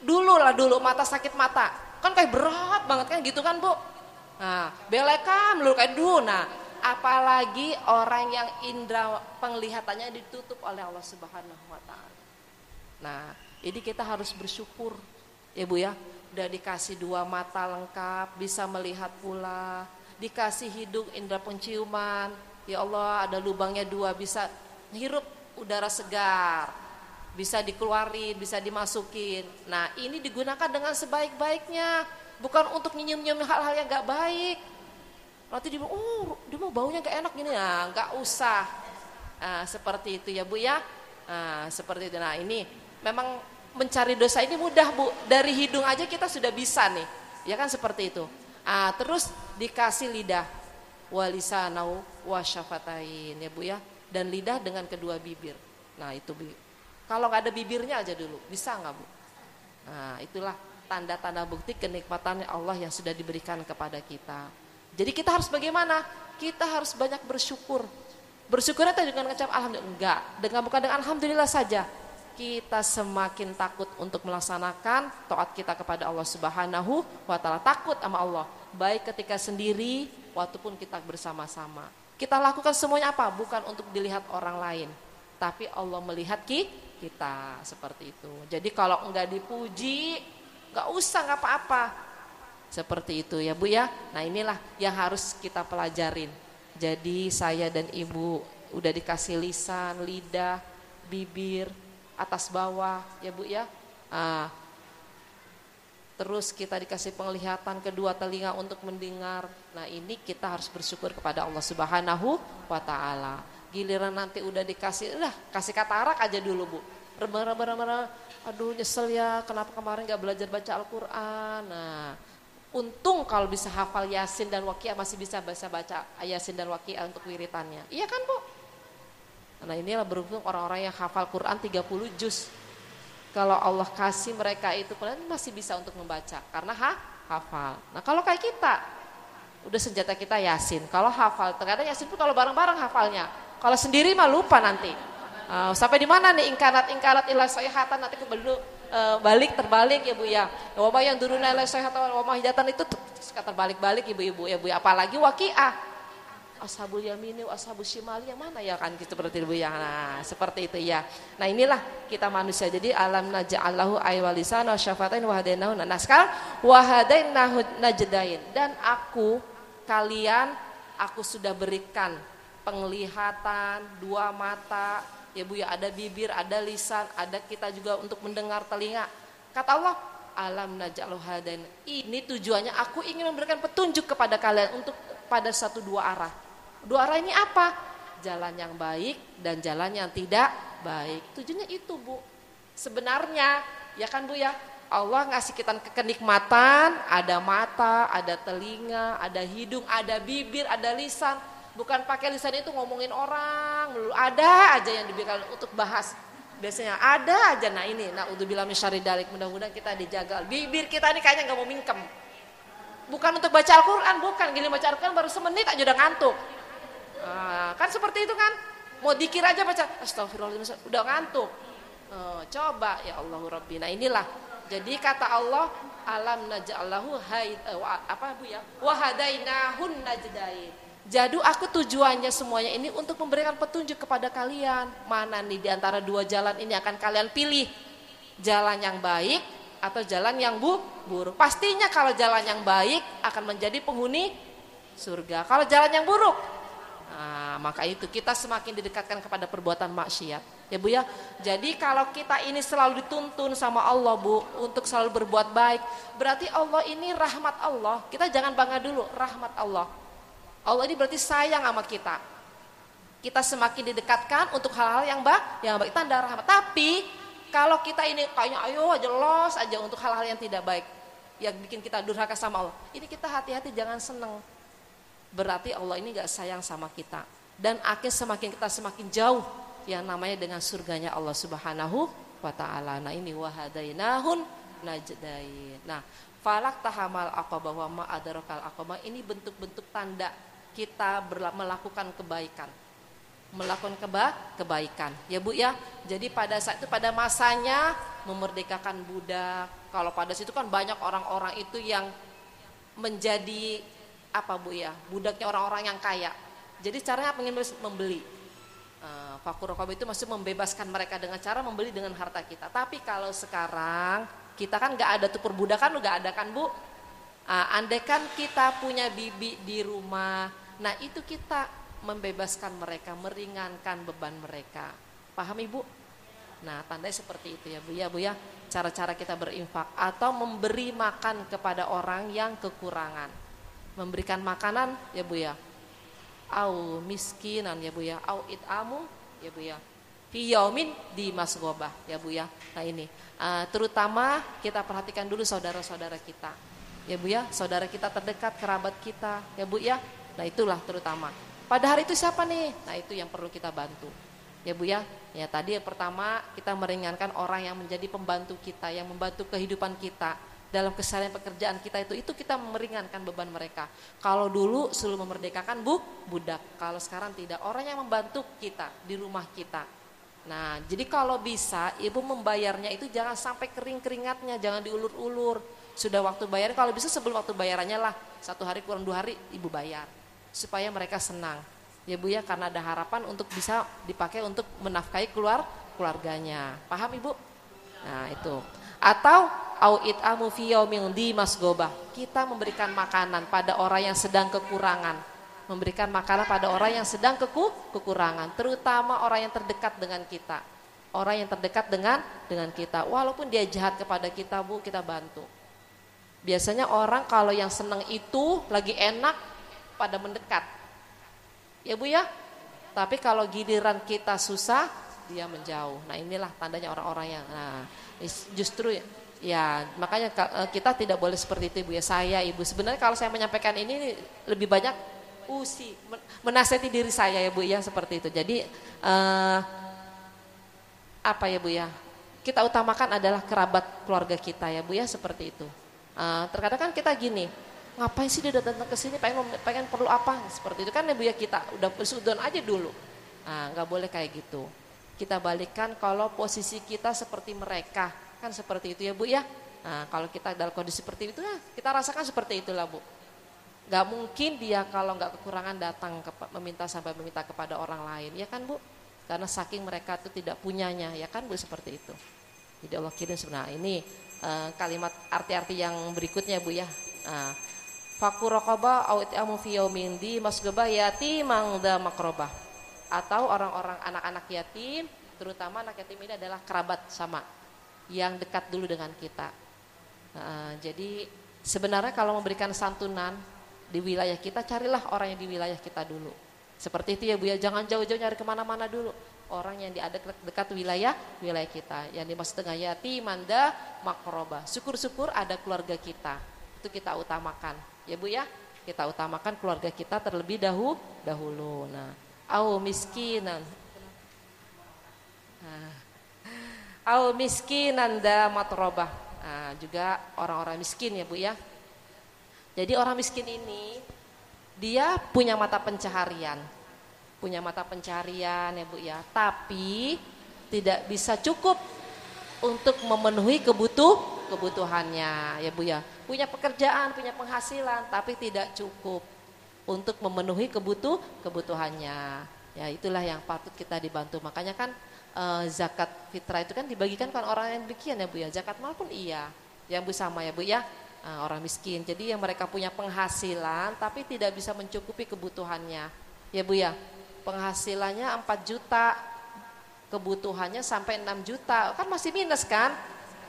Speaker 1: dulu mata sakit mata, kan kayak berat banget kan gitu kan Bu? Nah, belekan melulu kayak dulu. Nah, apalagi orang yang indera penglihatannya ditutup oleh Allah Subhanahu wa taala. Nah, jadi kita harus bersyukur ya Bu ya, udah dikasih 2 mata lengkap, bisa melihat pula, dikasih hidung indera penciuman, ya Allah ada lubangnya 2, bisa menghirup udara segar, bisa dikeluarin, bisa dimasukin. Nah, ini digunakan dengan sebaik-baiknya, bukan untuk nyium-nyium hal-hal yang gak baik. Nanti dia mau baunya gak enak gini, nah gak usah. Nah, seperti itu ya Bu ya. Nah, seperti itu. Nah ini memang mencari dosa ini mudah Bu, dari hidung aja kita sudah bisa nih, ya kan seperti itu. Terus dikasih lidah, walisanau wasyafatain ya Bu ya, dan lidah dengan kedua bibir. Nah itu Bu, kalau nggak ada bibirnya aja dulu, bisa nggak Bu? Nah itulah tanda-tanda bukti kenikmatannya Allah yang sudah diberikan kepada kita. Jadi kita harus bagaimana? Kita harus banyak bersyukur. Bersyukurnya dengan mengucap alhamdulillah, enggak, bukan dengan alhamdulillah saja. Kita semakin takut untuk melaksanakan taat kita kepada Allah Subhanahu wa taala, takut sama Allah, baik ketika sendiri walaupun kita bersama-sama. Kita lakukan semuanya apa? Bukan untuk dilihat orang lain, tapi Allah melihat kita, seperti itu. Jadi kalau enggak dipuji, enggak usah, enggak apa-apa. Seperti itu ya Bu ya. Nah inilah yang harus kita pelajarin. Jadi saya dan ibu udah dikasih lisan, lidah, bibir, atas bawah ya Bu ya. Terus kita dikasih penglihatan, kedua telinga untuk mendengar. Nah ini kita harus bersyukur kepada Allah Subhanahu wa ta'ala. Giliran nanti udah dikasih, kasih katarak aja dulu Bu. Aduh nyesel ya, kenapa kemarin gak belajar baca Al-Quran. Nah untung kalau bisa hafal Yasin dan Waqiah, masih bisa baca Yasin dan Waqiah untuk wiritannya. Iya kan Bu? Nah inilah beruntung orang-orang yang hafal Quran 30 juz. Kalau Allah kasih mereka itu masih bisa untuk membaca karena hafal. Nah kalau kayak kita, udah senjata kita Yasin. Kalau hafal, terkadang Yasin pun kalau bareng-bareng hafalnya. Kalau sendiri mah lupa nanti. Sampai di mana nih ingkarat ilah sayhatan, nanti terbalik ya Bu ya. Wa yang duruna ilah sayhatan wa mahjatan itu terbalik-balik ibu-ibu ya Bu. Apalagi Waqiah. Ashabul yamini wa ashabul shimali yang mana ya kan gitu, seperti itu ya. Nah, seperti itu ya. Nah, inilah kita manusia. Jadi alam naj'alahu aywalisan wa syafatain wa hadainahu. Nah, sekarang wa hadainahu najdain, dan kalian aku sudah berikan penglihatan, 2 mata, ya Bu ya, ada bibir, ada lisan, ada kita juga untuk mendengar telinga. Kata Allah, alam naj'alahu hadain. Ini tujuannya aku ingin memberikan petunjuk kepada kalian untuk pada 1-2 arah. 2 arah ini apa? Jalan yang baik dan jalan yang tidak baik. Tujuannya itu Bu. Sebenarnya ya kan Bu ya, Allah ngasih kita kenikmatan, ada mata, ada telinga, ada hidung, ada bibir, ada lisan. Bukan pakai lisan itu ngomongin orang, ada aja yang diberikan untuk bahas. Biasanya ada aja. Nah ini, naudzubillah min syarri dzalik, mudah-mudahan kita dijaga. Bibir kita ini kayaknya enggak mau mingkem. Bukan untuk baca Al-Quran, bukan. Gini baca Al-Quran baru semenit aja udah ngantuk. Kan seperti itu kan. Mau dikir aja baca astagfirullahaladzim udah ngantuk. Coba ya Allahu Rabbi. Nah inilah. Jadi kata Allah, alam naj'alahu wa hadainahun najdain. Jadi aku tujuannya semuanya ini untuk memberikan petunjuk kepada kalian. Mana nih di antara 2 jalan ini akan kalian pilih? Jalan yang baik atau jalan yang buruk. Pastinya kalau jalan yang baik akan menjadi penghuni surga. Kalau jalan yang buruk, maka itu kita semakin didekatkan kepada perbuatan maksiat. Ya Bu ya. Jadi kalau kita ini selalu dituntun sama Allah Bu untuk selalu berbuat baik, berarti Allah ini rahmat Allah. Kita jangan bangga dulu, rahmat Allah. Allah ini berarti sayang sama kita. Kita semakin didekatkan untuk hal-hal yang baik, tanda rahmat. Tapi kalau kita ini kayaknya ayo aja los aja untuk hal-hal yang tidak baik, yang bikin kita durhaka sama Allah, ini kita hati-hati, jangan seneng. Berarti Allah ini gak sayang sama kita. Dan akhirnya kita semakin jauh yang namanya dengan surganya Allah Subhanahu wa ta'ala. Nah ini wahadainahun najdain. Nah falak tahamal aqabah wa ma adarokal aqabah, ini bentuk-bentuk tanda kita melakukan kebaikan. Melakukan kebaikan ya Bu ya. Jadi pada saat itu, pada masanya memerdekakan budak. Kalau pada situ kan banyak orang-orang itu yang menjadi apa Bu ya, budaknya orang-orang yang kaya. Jadi caranya apa? Ingin membeli. Fakur raqabah itu maksud membebaskan mereka dengan cara membeli dengan harta kita. Tapi kalau sekarang kita kan nggak ada tuh perbudakan, nggak ada kan Bu. Andaikan kita punya bibi di rumah, nah itu kita membebaskan mereka, meringankan beban mereka. Paham Ibu? Nah tandanya seperti itu ya Bu ya. Bu ya, cara-cara kita berinfak atau memberi makan kepada orang yang kekurangan. Memberikan makanan ya Bu ya, au miskinan ya Bu ya, au it'amu ya Bu ya, fi yaumin di masghobah ya Bu ya. Nah ini terutama kita perhatikan dulu saudara-saudara kita ya Bu ya, saudara kita terdekat, kerabat kita ya Bu ya. Nah itulah terutama pada hari itu siapa nih, nah itu yang perlu kita bantu ya Bu ya. Ya tadi yang pertama kita meringankan orang yang menjadi pembantu kita, yang membantu kehidupan kita dalam keseharian pekerjaan kita, itu kita meringankan beban mereka. Kalau dulu selalu memerdekakan budak, kalau sekarang tidak, orang yang membantu kita di rumah kita. Nah jadi kalau bisa ibu membayarnya itu jangan sampai kering keringatnya, jangan diulur-ulur. Sudah waktu bayar, kalau bisa sebelum waktu bayarannya lah, 1 hari kurang 2 hari ibu bayar supaya mereka senang ya Bu ya, karena ada harapan untuk bisa dipakai untuk menafkahi keluarganya. Paham Ibu? Nah itu. Atau au it'amu fi yaumin di masghobah, kita memberikan makanan pada orang yang sedang kekurangan. Memberikan makanan pada orang yang sedang kekurangan, terutama orang yang terdekat dengan kita. Orang yang terdekat dengan kita, walaupun dia jahat kepada kita Bu, kita bantu. Biasanya orang kalau yang senang itu lagi enak pada mendekat ya Bu ya. Tapi kalau giliran kita susah, dia menjauh. Nah inilah tandanya orang-orang yang justru ya makanya kita tidak boleh seperti itu Ibu ya. Saya Ibu sebenarnya kalau saya menyampaikan ini lebih banyak menasihati diri saya ya Bu ya, seperti itu. Jadi apa ya Bu ya, kita utamakan adalah kerabat keluarga kita ya Bu ya, seperti itu. Terkadang kan kita gini, ngapain sih dia datang ke sini, pengen perlu apa, seperti itu kan ya Bu ya, kita udah suudon aja dulu. Nggak boleh kayak gitu. Kita balikkan kalau posisi kita seperti mereka, kan seperti itu ya Bu ya. Nah, kalau kita dalam kondisi seperti itu ya, kita rasakan seperti itulah Bu. Gak mungkin dia kalau gak kekurangan datang meminta kepada orang lain, ya kan Bu? Karena saking mereka itu tidak punyanya, ya kan Bu, seperti itu. Jadi Allah kirim sebenarnya ini kalimat arti-arti yang berikutnya Bu ya. Fakur raqabah au it'amu fi yaumin di masghobah yatimang dza maqrabah. Atau orang-orang anak-anak yatim, terutama anak yatim ini adalah kerabat sama yang dekat dulu dengan kita. Jadi sebenarnya kalau memberikan santunan di wilayah kita, carilah orang yang di wilayah kita dulu. Seperti itu ya Bu ya, jangan jauh-jauh nyari kemana-mana dulu. Orang yang ada dekat wilayah kita. Yang dimaksud dengan yatiman dza maqrabah. Syukur-syukur ada keluarga kita, itu kita utamakan ya Bu ya. Kita utamakan keluarga kita terlebih dahulu. Nah, au miskinan dza matrobah. Juga orang-orang miskin ya Bu ya. Jadi orang miskin ini dia punya mata pencaharian ya Bu ya, tapi tidak bisa cukup untuk memenuhi kebutuhannya ya Bu ya. Punya pekerjaan, punya penghasilan, tapi tidak cukup untuk memenuhi kebutuhannya. Ya itulah yang patut kita dibantu. Makanya kan zakat fitrah itu kan dibagikan kan orang yang demikian ya Bu ya. Zakat mal pun iya, yang Bu sama ya Bu ya. Orang miskin. Jadi yang mereka punya penghasilan tapi tidak bisa mencukupi kebutuhannya. Ya Bu ya. penghasilannya 4 juta, kebutuhannya sampai 6 juta, kan masih minus kan?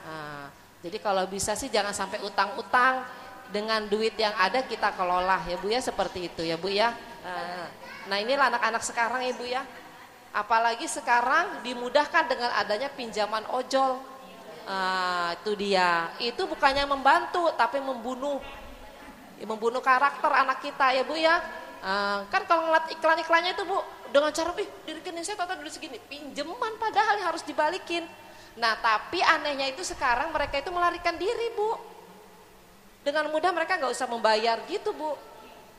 Speaker 1: Nah, jadi kalau bisa sih jangan sampai utang-utang, dengan duit yang ada kita kelola ya Bu ya, seperti itu ya Bu ya. Nah inilah anak-anak sekarang ya Bu ya, apalagi sekarang dimudahkan dengan adanya pinjaman ojol. Itu dia, itu bukannya membantu tapi membunuh karakter anak kita ya Bu ya. Kan kalau ngeliat iklan-iklannya itu Bu, dengan cara di rekening saya total duit segini, pinjaman padahal harus dibalikin. Nah tapi anehnya itu sekarang mereka itu melarikan diri Bu, dengan mudah mereka nggak usah membayar gitu Bu.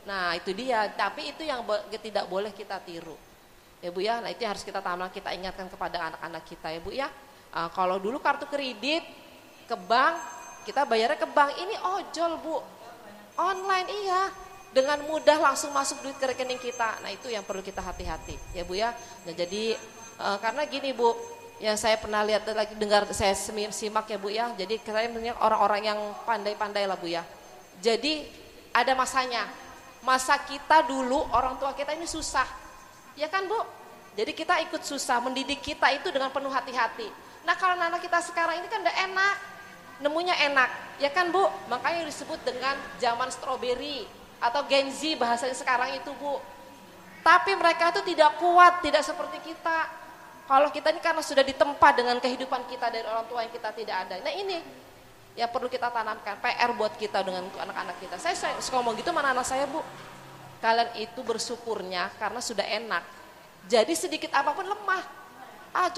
Speaker 1: Nah itu dia, tapi itu yang tidak boleh kita tiru ya Bu ya. Nah itu yang harus kita tanam, kita ingatkan kepada anak-anak kita ya Bu ya. Kalau dulu kartu kredit ke bank, kita bayarnya ke bank, ini ojol Bu, online iya, dengan mudah langsung masuk duit ke rekening kita. Nah itu yang perlu kita hati-hati ya Bu ya. Nah jadi karena gini Bu, yang saya pernah lihat lagi dengar, saya simak ya Bu ya. Jadi saya melihat orang-orang yang pandai-pandai lah Bu ya. Jadi ada masanya, masa kita dulu orang tua kita ini susah, ya kan Bu? Jadi kita ikut susah, mendidik kita itu dengan penuh hati-hati. Nah kalau anak kita sekarang ini kan udah enak, nemunya enak, ya kan Bu? Makanya disebut dengan zaman strawberry atau Gen Z bahasanya sekarang itu Bu. Tapi mereka itu tidak kuat, tidak seperti kita. Kalau kita ini karena sudah ditempa dengan kehidupan kita dari orang tua yang kita tidak ada. Nah ini yang perlu kita tanamkan, PR buat kita dengan anak-anak kita. Saya ngomong gitu mana anak saya Bu, kalian itu bersyukurnya karena sudah enak. Jadi sedikit apapun lemah,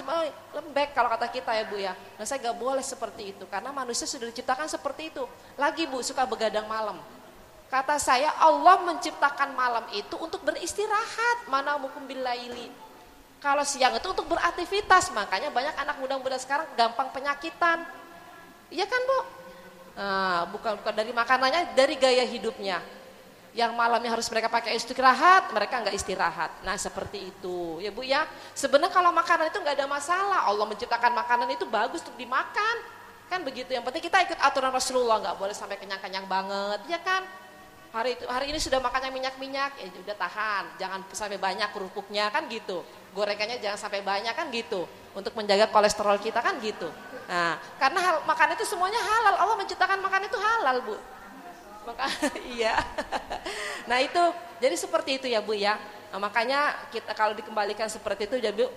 Speaker 1: cuma lembek kalau kata kita ya Bu ya. Nah saya gak boleh seperti itu, karena manusia sudah diciptakan seperti itu. Lagi Bu, suka begadang malam. Kata saya Allah menciptakan malam itu untuk beristirahat, mana mukum billaili. Kalau siang itu untuk beraktivitas, makanya banyak anak muda-muda sekarang gampang penyakitan. Iya kan Bu? Bukan dari makanannya, dari gaya hidupnya. Yang malamnya harus mereka pakai istirahat, mereka nggak istirahat. Nah seperti itu ya Bu ya. Sebenarnya kalau makanan itu nggak ada masalah, Allah menciptakan makanan itu bagus untuk dimakan. Kan begitu, yang penting kita ikut aturan Rasulullah, nggak boleh sampai kenyang-kenyang banget, ya kan? Hari ini sudah makannya minyak-minyak, ya udah tahan, jangan sampai banyak kerupuknya kan gitu. Gorengannya jangan sampai banyak kan gitu, untuk menjaga kolesterol kita kan gitu. Nah, karena makan itu semuanya halal, Allah menciptakan makan itu halal Bu. Maka iya. Nah itu, jadi seperti itu ya Bu ya. Nah, makanya kita kalau dikembalikan seperti itu jadi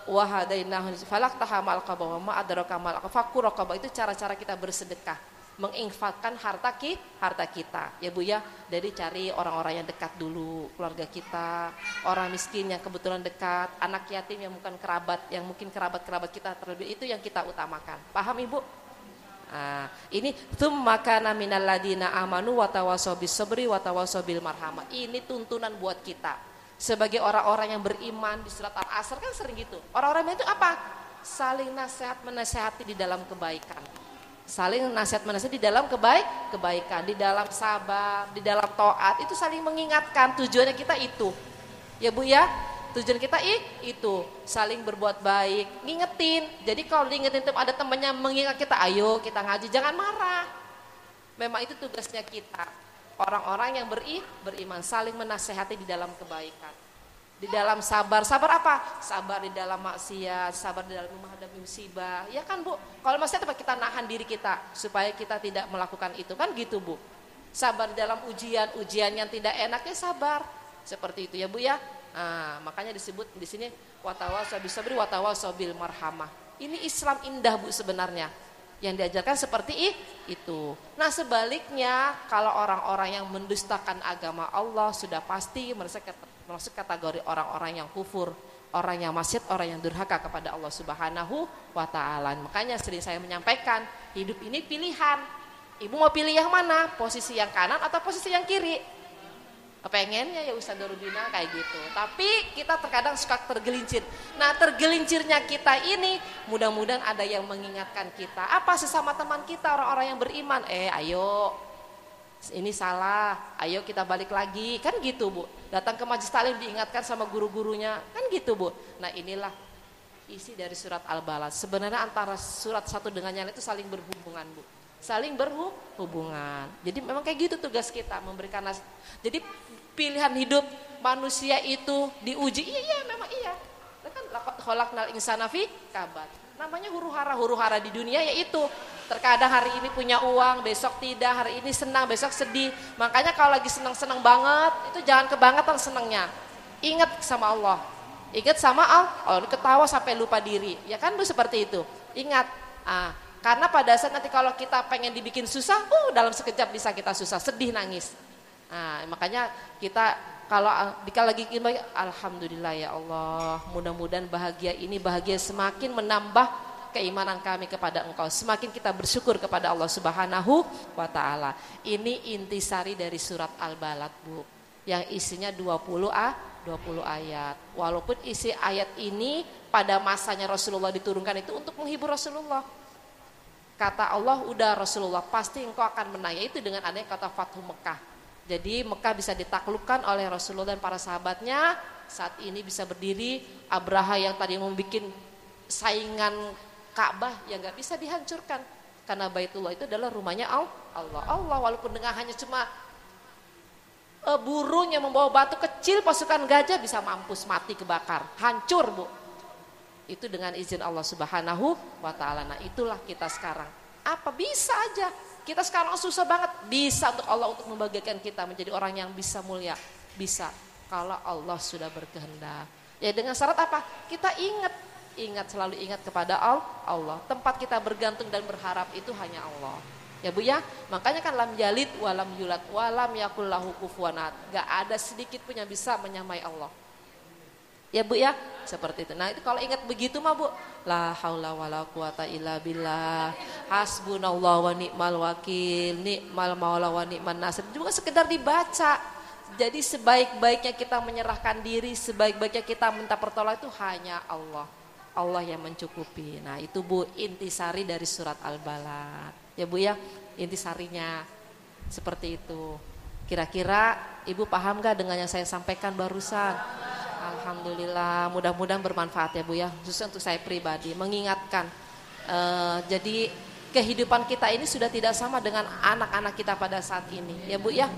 Speaker 1: wahadainahu falaqtahamal qabah wa ma adraka mal fakku raqabah, itu cara-cara kita bersedekah, menginfakkan harta kita ya Bu ya. Dari cari orang-orang yang dekat dulu, keluarga kita, orang miskin yang kebetulan dekat, anak yatim yang bukan kerabat, yang mungkin kerabat kita terlebih, itu yang kita utamakan. Paham Ibu? Ini tsumma kana minal ladina amanu wa tawassaw bis sabri wa tawassaw bil marhamah. Ini tuntunan buat kita sebagai orang-orang yang beriman. Di surat Al-Asr kan sering gitu. Orang-orang itu apa? Saling nasihat menasihati di dalam kebaikan. Saling nasihat menasihati di dalam kebaikan, di dalam sabar, di dalam taat, itu saling mengingatkan. Tujuannya kita itu. Ya Bu ya, tujuan kita itu saling berbuat baik, ngingetin. Jadi kalau diingetin ada temannya mengingat kita, ayo kita ngaji, jangan marah. Memang itu tugasnya kita. Orang-orang yang beriman saling menasehati di dalam kebaikan, di dalam sabar. Sabar apa? Sabar di dalam maksiat, sabar di dalam menghadapi musibah. Ya kan Bu? Kalau maksiat apa? Kita nahan diri kita supaya kita tidak melakukan itu, kan gitu Bu. Sabar di dalam ujian yang tidak enak, ya sabar. Seperti itu ya Bu ya. Makanya disebut di sini watawassaw bis sabri watawassaw bil marhamah. Ini Islam indah Bu sebenarnya. Yang diajarkan seperti itu. Nah sebaliknya, kalau orang-orang yang mendustakan agama Allah sudah pasti masuk kategori orang-orang yang kufur, orang yang maksiat, orang yang durhaka kepada Allah Subhanahu wa Ta'ala. Makanya sering saya menyampaikan, hidup ini pilihan. Ibu mau pilih yang mana? Posisi yang kanan atau posisi yang kiri? Kepengennya ya Ustaz Dorudina kayak gitu. Tapi kita terkadang suka tergelincir. Nah tergelincirnya kita ini mudah-mudahan ada yang mengingatkan kita. Apa sesama teman kita, orang-orang yang beriman. Ayo ini salah, ayo kita balik lagi. Kan gitu Bu. Datang ke majelis taklim diingatkan sama guru-gurunya. Kan gitu Bu. Nah inilah isi dari surat Al-Balad. Sebenarnya antara surat satu dengan yang lain itu saling berhubungan Bu. Saling berhubungan. Jadi memang kayak gitu tugas kita, memberikan nasihat. Jadi pilihan hidup manusia itu diuji? Iya, memang iya. Kan khalaqnal insana fi kabad. Namanya huru-hara di dunia yaitu terkadang hari ini punya uang, besok tidak, hari ini senang, besok sedih. Makanya kalau lagi senang-senang banget, itu jangan kebangetan senangnya. Ingat sama Allah. Ingat sama Allah, ketawa sampai lupa diri. Ya kan Bu seperti itu. Ingat. Karena pada saat nanti kalau kita pengen dibikin susah, dalam sekejap bisa kita susah, sedih, nangis. Makanya kita kalau lagi alhamdulillah ya Allah, mudah-mudahan bahagia semakin menambah keimanan kami kepada Engkau. Semakin kita bersyukur kepada Allah Subhanahu wa taala. Ini intisari dari surat Al-Balad, Bu. Yang isinya 20 ayat. Walaupun isi ayat ini pada masanya Rasulullah diturunkan itu untuk menghibur Rasulullah. Kata Allah, udah Rasulullah pasti engkau akan menang, yaitu dengan adanya kata Fathu Mekah. Jadi Mekah bisa ditaklukkan oleh Rasulullah dan para sahabatnya. Saat ini bisa berdiri. Abraha yang tadi membuat saingan Ka'bah yang gak bisa dihancurkan. Karena Baitullah itu adalah rumahnya Allah. Allah walaupun dengan hanya cuma burung yang membawa batu kecil, pasukan gajah bisa mampus mati kebakar. Hancur, Bu. Itu dengan izin Allah Subhanahu wa taala. Nah, itulah kita sekarang. Apa bisa aja. Kita sekarang susah banget, bisa untuk Allah untuk membagikan kita menjadi orang yang bisa mulia. Bisa, kalau Allah sudah berkehendak. Ya dengan syarat apa? Kita selalu ingat kepada Allah. Tempat kita bergantung dan berharap itu hanya Allah. Ya Bu ya, makanya kan lam yalid walam yulad walam yakul lahu kufuwan ahad. Gak ada sedikit pun yang bisa menyamai Allah. Ya Bu ya, seperti itu. Nah itu kalau ingat begitu mah Bu, la haula wala quwata illa billah, hasbunallah wa ni'mal wakil, ni'mal maula wa ni'man nasir. Juga sekedar dibaca. Jadi sebaik-baiknya kita menyerahkan diri, sebaik-baiknya kita minta pertolongan itu hanya Allah. Allah yang mencukupi. Nah itu Bu intisari dari surat Al-Balad. Ya Bu ya, intisarinya seperti itu. Kira-kira Ibu paham gak dengan yang saya sampaikan barusan? Alhamdulillah, mudah-mudahan bermanfaat ya Bu ya, khususnya untuk saya pribadi mengingatkan. Jadi kehidupan kita ini sudah tidak sama dengan anak-anak kita pada saat ini ya Bu ya.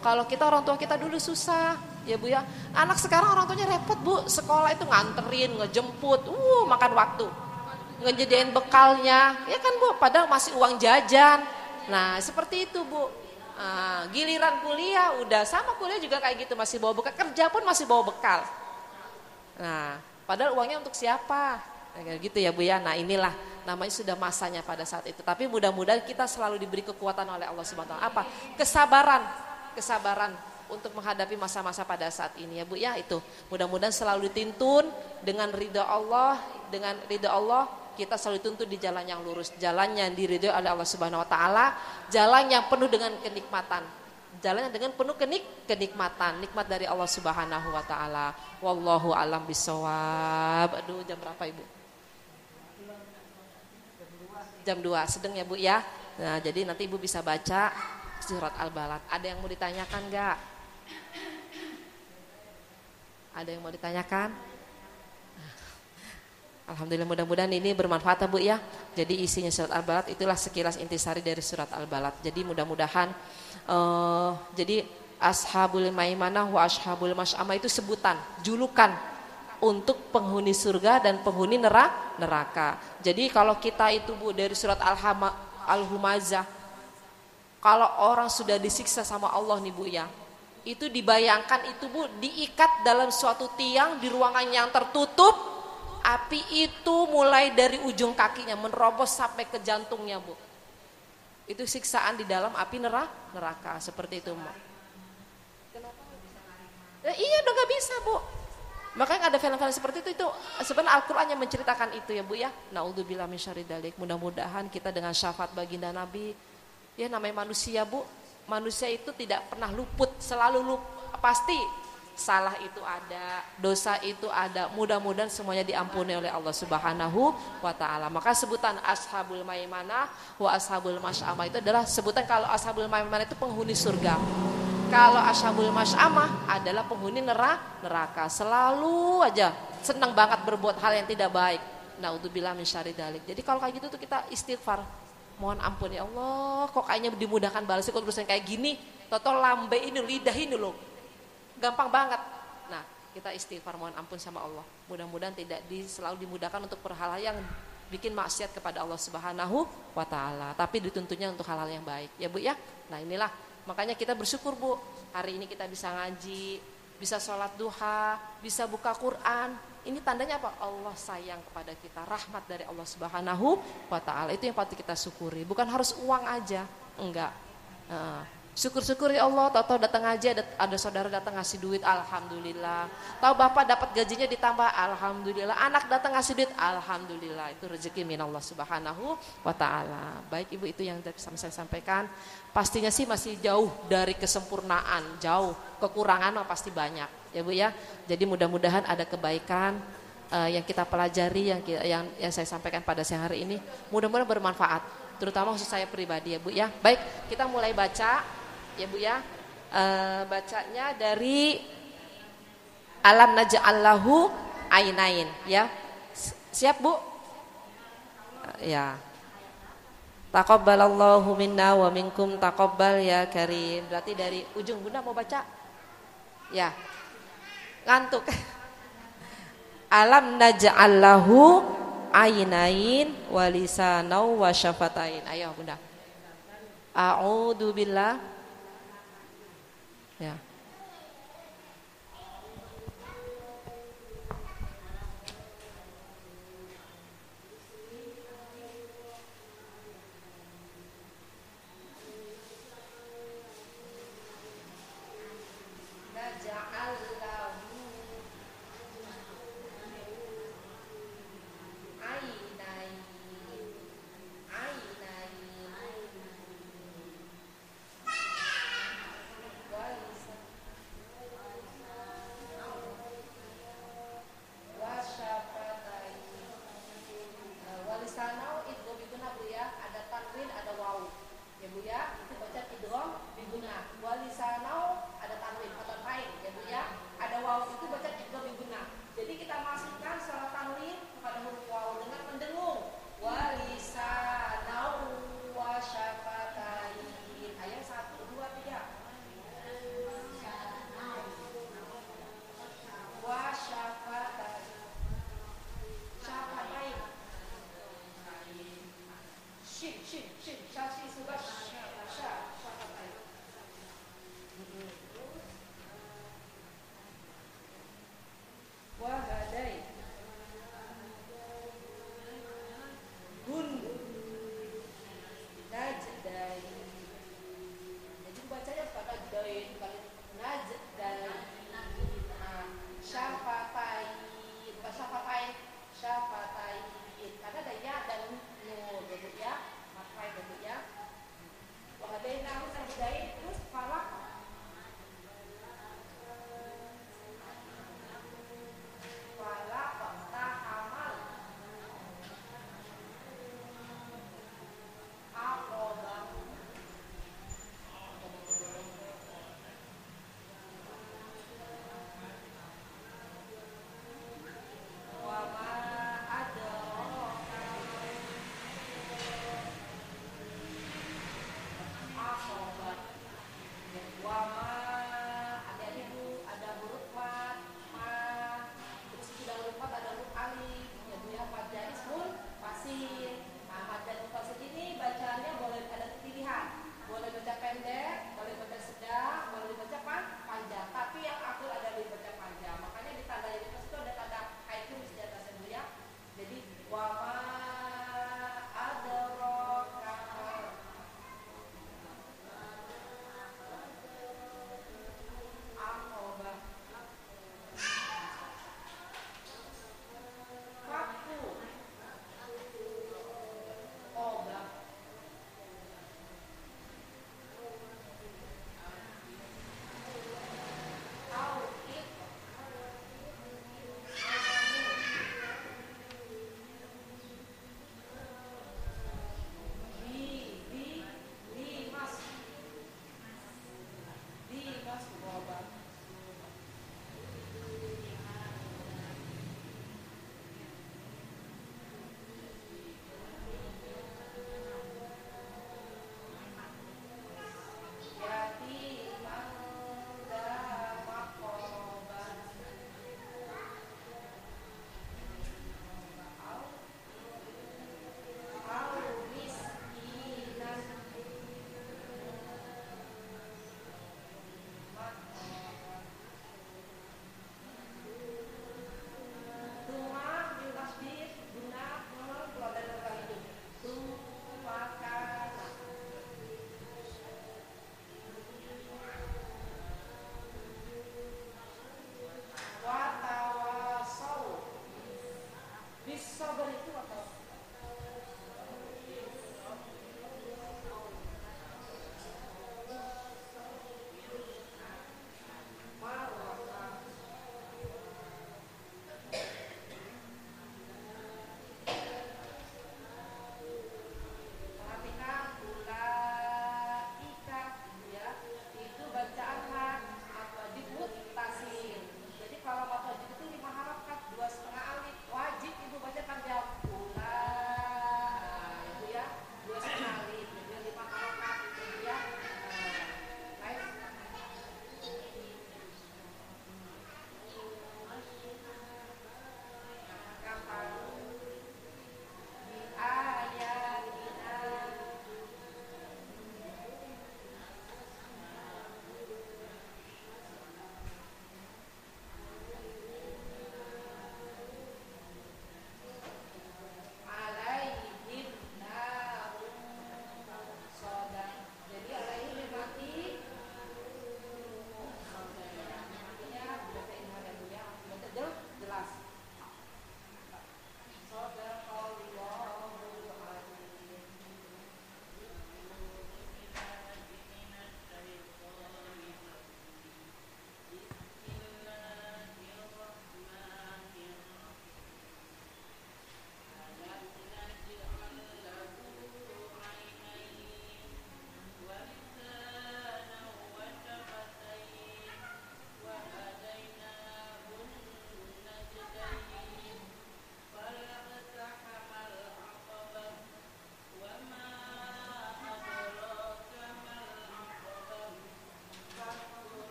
Speaker 1: Kalau kita orang tua kita dulu susah ya Bu ya, anak sekarang orang tuanya repot Bu, sekolah itu nganterin, ngejemput, makan waktu, ngejadiin bekalnya ya kan Bu, padahal masih uang jajan. Nah seperti itu Bu. Giliran kuliah udah sama, kuliah juga kayak gitu, masih bawa bekal, kerja pun masih bawa bekal. Nah padahal uangnya untuk siapa, kayak gitu ya Bu ya. Nah inilah namanya sudah masanya pada saat itu. Tapi mudah-mudahan kita selalu diberi kekuatan oleh Allah Subhanahu wa taala. Apa? Kesabaran untuk menghadapi masa-masa pada saat ini ya Bu ya. Itu mudah-mudahan selalu dituntun dengan ridha Allah, kita selalu tuntut di jalan yang lurus, jalan yang diridhoi oleh Allah Subhanahu wa taala, jalan yang penuh dengan kenikmatan. Jalan yang dengan penuh kenikmatan, nikmat dari Allah Subhanahu wa taala. Wallahu alam bisawab. Aduh, jam berapa Ibu? Jam 2, sedang ya Bu ya. Nah, jadi nanti Ibu bisa baca surat Al-Balad. Ada yang mau ditanyakan enggak? Ada yang mau ditanyakan? Alhamdulillah, mudah-mudahan ini bermanfaat ya Bu ya. Jadi isinya surat Al-Balad itulah sekilas intisari dari surat Al-Balad. Jadi mudah-mudahan jadi Ashabul Maimanah wa Ashabul Masy'amah itu sebutan, julukan untuk penghuni surga dan penghuni neraka. Jadi kalau kita itu Bu dari surat Al-Humazah, kalau orang sudah disiksa sama Allah nih Bu ya, itu dibayangkan itu Bu diikat dalam suatu tiang di ruangan yang tertutup. Api itu mulai dari ujung kakinya menerobos sampai ke jantungnya Bu. Itu siksaan di dalam api neraka seperti itu Bu. Iya udah gak bisa Bu. Makanya ada film-film seperti itu sebenarnya Al-Quran yang menceritakan itu ya Bu ya. Naudzubillah min syarri dzalik. Mudah-mudahan kita dengan syafaat baginda Nabi, ya namanya manusia Bu. Manusia itu tidak pernah luput, selalu pasti salah itu ada, dosa itu ada. Mudah-mudahan semuanya diampuni oleh Allah Subhanahu wa taala. Maka sebutan Ashabul Maimanah wa Ashabul Masy'amah itu adalah sebutan kalau Ashabul Maimanah itu penghuni surga. Kalau Ashabul Masy'amah adalah penghuni neraka. Selalu aja senang banget berbuat hal yang tidak baik. Naudzubillah min syarri dzalik. Jadi kalau kayak gitu tuh kita istighfar. Mohon ampun ya Allah, kok kayaknya dimudahkan balasnya kok terusan kayak gini. Toto lambe ini, lidah ini loh. gampang banget. Nah, kita istighfar mohon ampun sama Allah. Mudah-mudahan tidak selalu dimudahkan untuk hal-hal yang bikin maksiat kepada Allah Subhanahu wa taala, tapi dituntutnya untuk hal-hal yang baik. Ya Bu ya. Nah, inilah makanya kita bersyukur Bu. Hari ini kita bisa ngaji, bisa sholat duha, bisa buka Quran. Ini tandanya apa? Allah sayang kepada kita, rahmat dari Allah Subhanahu wa taala. Itu yang patut kita syukuri. Bukan harus uang aja, enggak. Syukur-syukur ya Allah, tahu-tahu datang ngaji ada saudara datang ngasih duit, alhamdulillah. Tahu bapak dapat gajinya ditambah, alhamdulillah. Anak datang ngasih duit, alhamdulillah. Itu rezeki min Allah Subhanahu wa taala. Baik Ibu, itu yang bisa saya sampaikan. Pastinya sih masih jauh dari kesempurnaan, jauh. Kekurangan pasti banyak, ya Bu ya. Jadi mudah-mudahan ada kebaikan yang kita pelajari, yang saya sampaikan pada siang hari ini, mudah-mudahan bermanfaat, terutama khusus saya pribadi ya Bu ya. Baik, kita mulai baca ya Bu ya. Bacanya dari alam naj'allahu ainain ya. Siap Bu? Ya. Taqabbalallahu minna wa minkum taqabbal ya karim. Berarti dari ujung Bunda mau baca? Ya. Ngantuk. Alam naj'allahu ainain wa lisanan wa syafatain. Ayo Bunda. A'udzu billah. Ya.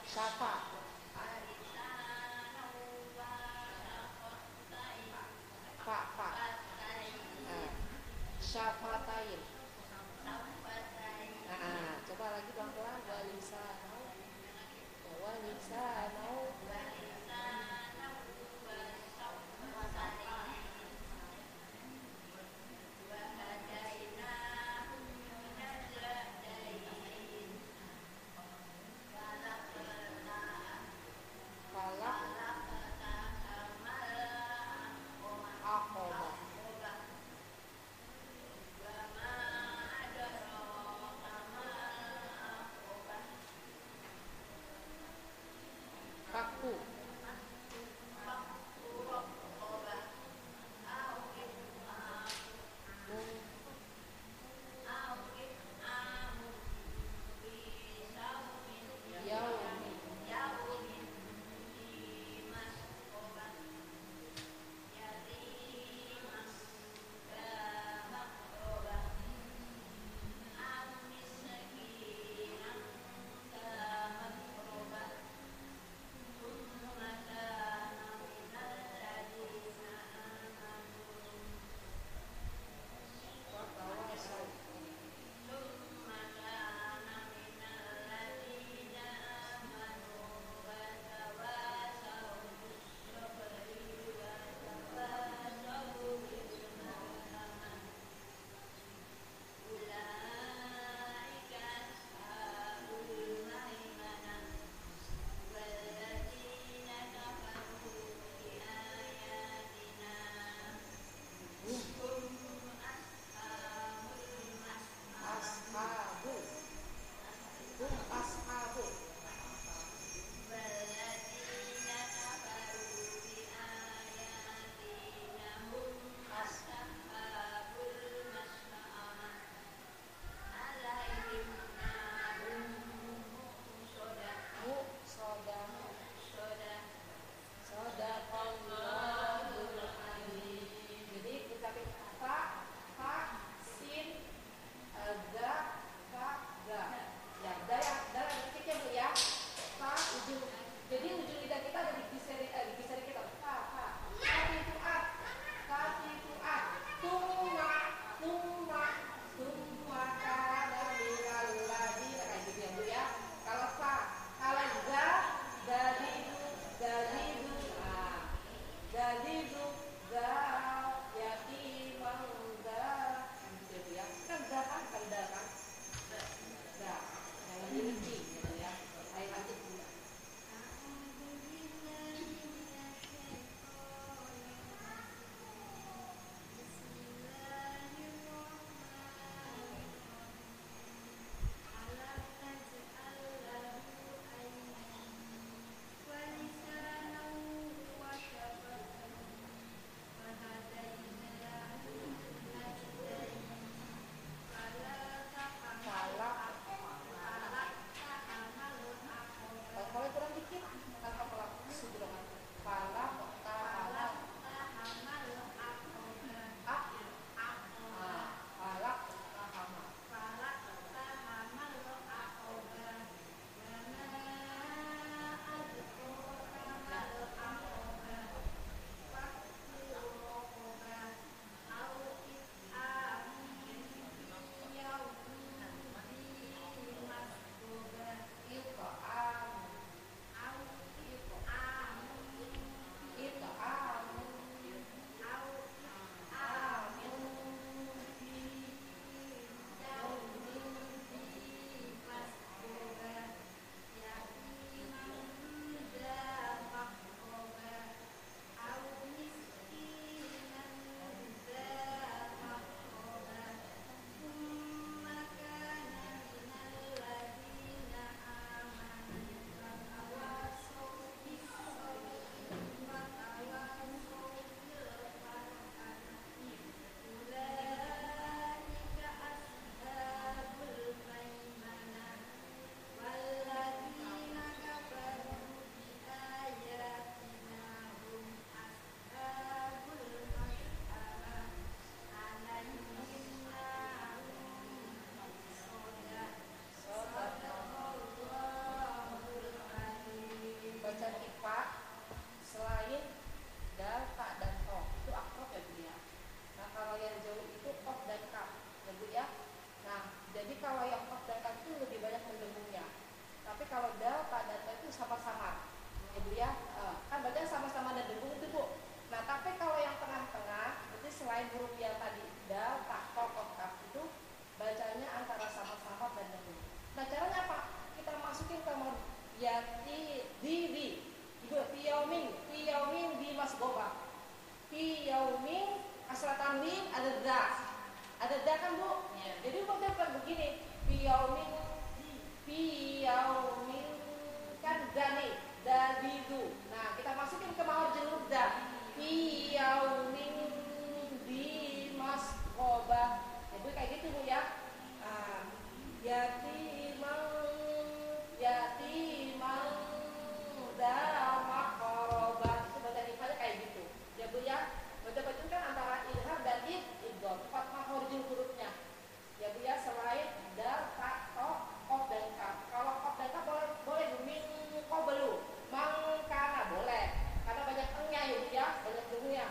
Speaker 1: Syafa. Pak. Nah, syafatain. Nah, coba lagi pelan-pelan. Walisanau. dal ta kol kop kaf itu bacanya antara sama-sama dan demi. Nah caranya apa? Kita masukin ke yati di ibu fi yaumin di masgoba fi yaumin asal tanwin ada da kan bu ya. Jadi udah kan begini fi yaumin kan dani dadidu. Nah kita masukin ke mahal jelur da fi yaumin di masgoba. Ibu kayak gitu bu ya. Yatimang dama korobat itu baca rifanya kayak gitu ya bu ya. Baca kan antara ilham dan idgham 4 mahorjul hurufnya ya bu ya, selain dal, ta, to, kof dan kaf. Kalau kof dan kaf boleh min qablu mangkana boleh karena banyak engnya ya bu ya, banyak dulunya.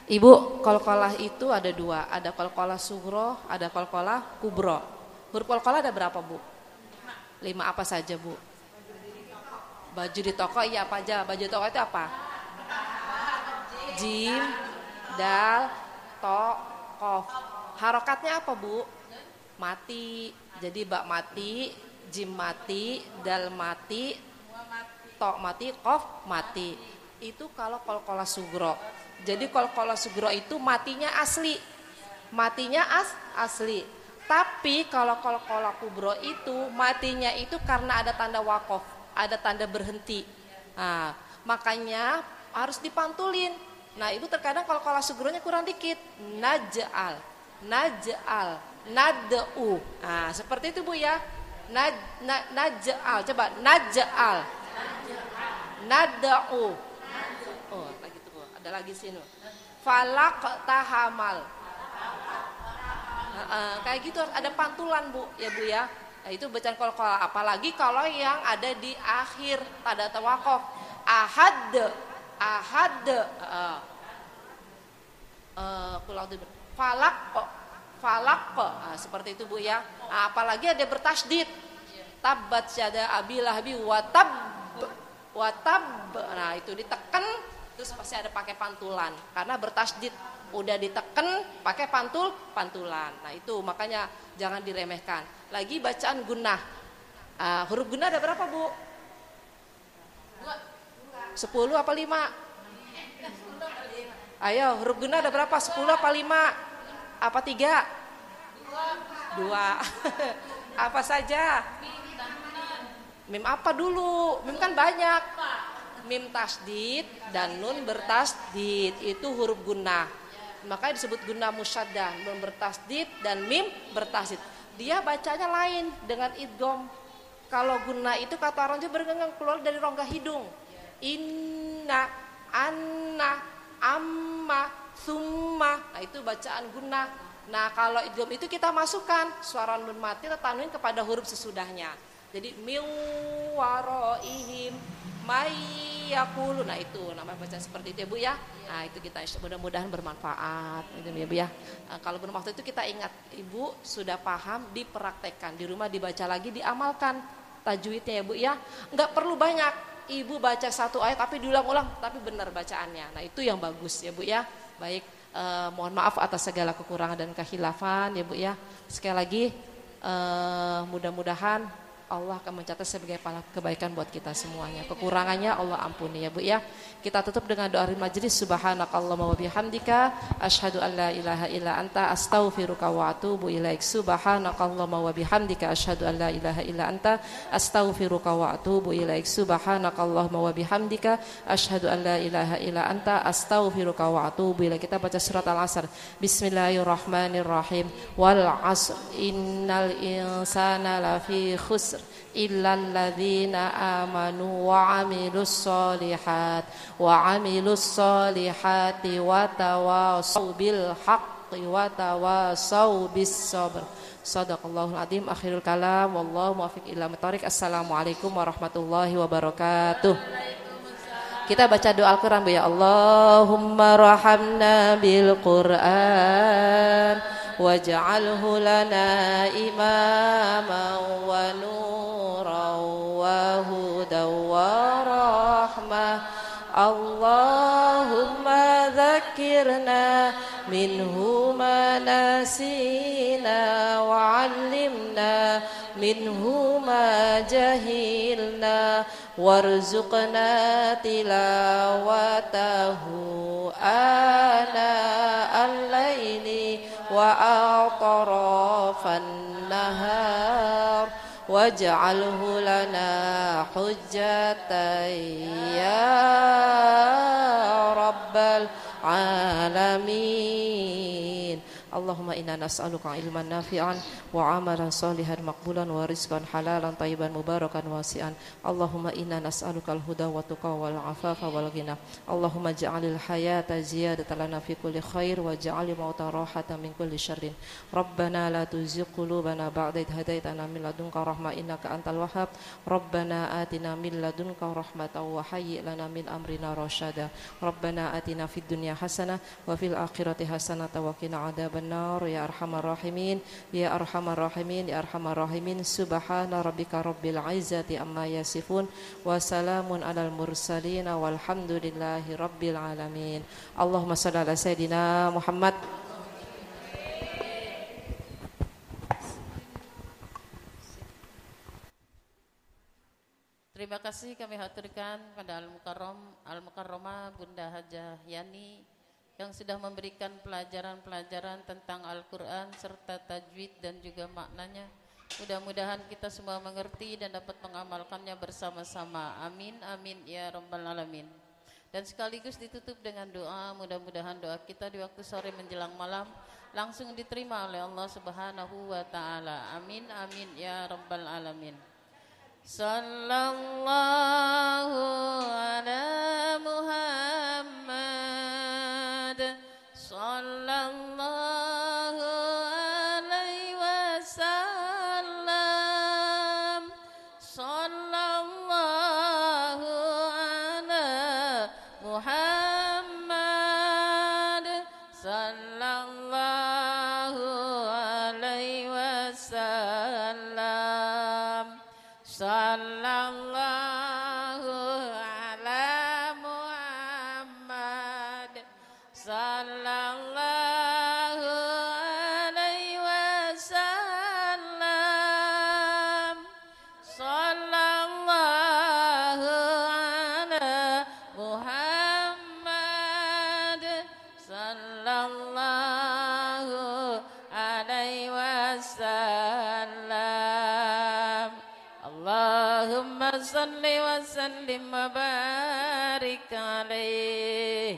Speaker 1: Ibu, qalqalah itu ada dua, ada qalqalah sugro, ada qalqalah kubro. Huruf qalqalah ada berapa, Bu? 5 apa saja, Bu? Baju di toko, iya apa aja? Baju di toko itu apa? Jim, dal, to, kof. Harokatnya apa, Bu? Mati. Jadi bak mati, jim mati, dal mati, to mati, kof mati. Itu kalau qalqalah sugro. Jadi qalqalah sugro itu matinya asli. Matinya asli. Tapi kalau qalqalah kubro itu matinya itu karena ada tanda wakof, ada tanda berhenti. Nah, makanya harus dipantulin. Nah, Ibu terkadang qalqalah sugronya kurang dikit. Naj'al, nad'u. Nah, seperti itu, Bu ya. Naj'al, coba naj'al. Nad'u. Oh, lagi tuh, Bu. Ada lagi sini. Falaq tahamal. Kayak gitu ada pantulan, Bu, ya Bu ya. Nah, itu bacaan qalqalah, apalagi kalau yang ada di akhir tanda tawaquf. Ahad. Falaq. Seperti itu, Bu ya. Nah, apalagi ada bertasydid. Tabbat syada abilahabi watab. Nah, itu ditekan terus pasti ada pakai pantulan karena bertasydid. Udah diteken pakai pantulan. Nah, itu makanya jangan diremehkan. Lagi bacaan gunnah. Huruf gunnah ada berapa, Bu? 10 apa 5? Ayo, huruf gunnah ada berapa? 10 apa 5? Apa 3? 2. Apa saja? Mim apa dulu? Mim kan banyak. Mim tasdid dan nun bertasdid. Itu huruf gunnah. Makanya disebut gunnah musyaddah, nun bertasdid dan mim bertasdid. Dia bacanya lain dengan idgham. Kalau gunnah itu kata orang Jawa bergenggam keluar dari rongga hidung. Inna, anna, amma, summa. Nah, itu bacaan gunnah. Nah, kalau idgham itu kita masukkan suara nun mati atau tanwin kepada huruf sesudahnya. Jadi miwaraihim mayyaqulu. Nah, itu namanya bacaan seperti itu ya, Bu ya. Nah, itu kita mudah-mudahan bermanfaat gitu ya, Bu ya. Kalau bermaksud itu kita ingat, Ibu sudah paham, dipraktekkan di rumah, dibaca lagi, diamalkan tajwidnya ya, Bu ya. Enggak perlu banyak. Ibu baca satu ayat tapi diulang-ulang tapi benar bacaannya. Nah, itu yang bagus ya, Bu ya. Baik, mohon maaf atas segala kekurangan dan kehilafan ya, Bu ya. Sekali lagi mudah-mudahan Allah akan mencatat sebagai pahala kebaikan buat kita semuanya. Kekurangannya Allah ampuni ya, Bu ya. Kita tutup dengan doa akhir majelis. Subhanakallahumma wa bihamdika asyhadu an la ilaha illa anta astaghfiruka wa atubu ilaik. Subhanakallahumma wa bihamdika asyhadu an la ilaha illa anta astaghfiruka wa atubu ilaik. Subhanakallahumma wa bihamdika asyhadu an la ilaha illa anta astaghfiruka wa atubu ilaik. Kita baca surat Al-Asr. Bismillahirrahmanirrahim. Wal 'asr innal insana lafi khusr illal ladzina amanu wa 'amilus solihati wa tawassaw bil haqqi wa tawassaw bis sabr. Shadaqallahul adzim. Akhirul kalam wallahu muwaffiq ila thoriq. Assalamualaikum warahmatullahi wabarakatuh. Kita baca doa Al-Quran, Bu ya. Allahumma rahamna bil Quran waj'alhu lana imaman wa nuran wa hudan wa rahmah. Allahumma dhakkirna minhu ma nasina wa 'allimna minhu ma jahilna warzuqna tilawatahu ana al-laili wa atrafan nahar waj'alhu lana hujjatan ya rabbal alamin. Allahumma inna nas'aluka ilman nafi'an wa amalan salihan maqbulan wa rizqan halalan tayyiban mubarakan wasi'an. Allahumma inna nas'aluka al-huda wa tuqa wal afafa wal ghina. Allahumma ja'alil hayata ziyadatan lana fi kulli khair wa ja'alil mauta rahatan min kulli syarrin. Rabbana la tuzigh qulubana ba'da idh hadaitana min ladunka rahmah innaka antal wahhab. Rabbana atina min ladunka rahmatan wa hayyi' lana min amrina rasyada. Rabbana atina fid dunya hasanah wa fil akhirati hasanah wa qina adzabannar ya arhamar rahimin ya arhamar rahimin ya arhamar rahimin. Subhana rabbika rabbil izzati amma yasifun wa salamun alal mursalin walhamdulillahi rabbil alamin. Allahumma shalli ala sayidina Muhammad.
Speaker 2: Terima kasih kami haturkan pada Al-Mukarramah Bunda Hajah Yani yang sudah memberikan pelajaran-pelajaran tentang Al-Quran serta tajwid dan juga maknanya. Mudah-mudahan kita semua mengerti dan dapat mengamalkannya bersama-sama. Amin, amin ya rabbal alamin. Dan sekaligus ditutup dengan doa, mudah-mudahan doa kita di waktu sore menjelang malam langsung diterima oleh Allah Subhanahu wa taala. Amin, amin ya rabbal alamin. Sallallahu ala Muhammad, sallallahu alaihi wasallam, sallallahu ala Muhammad, sallallahu alaihi wasallam. Sallallahu ala Muhammad, sallallahu alaihi wasallam, sallallahu ala Muhammad, sallallahu alaihi wasallam. Allahumma salli wa sallim wa barik alaih.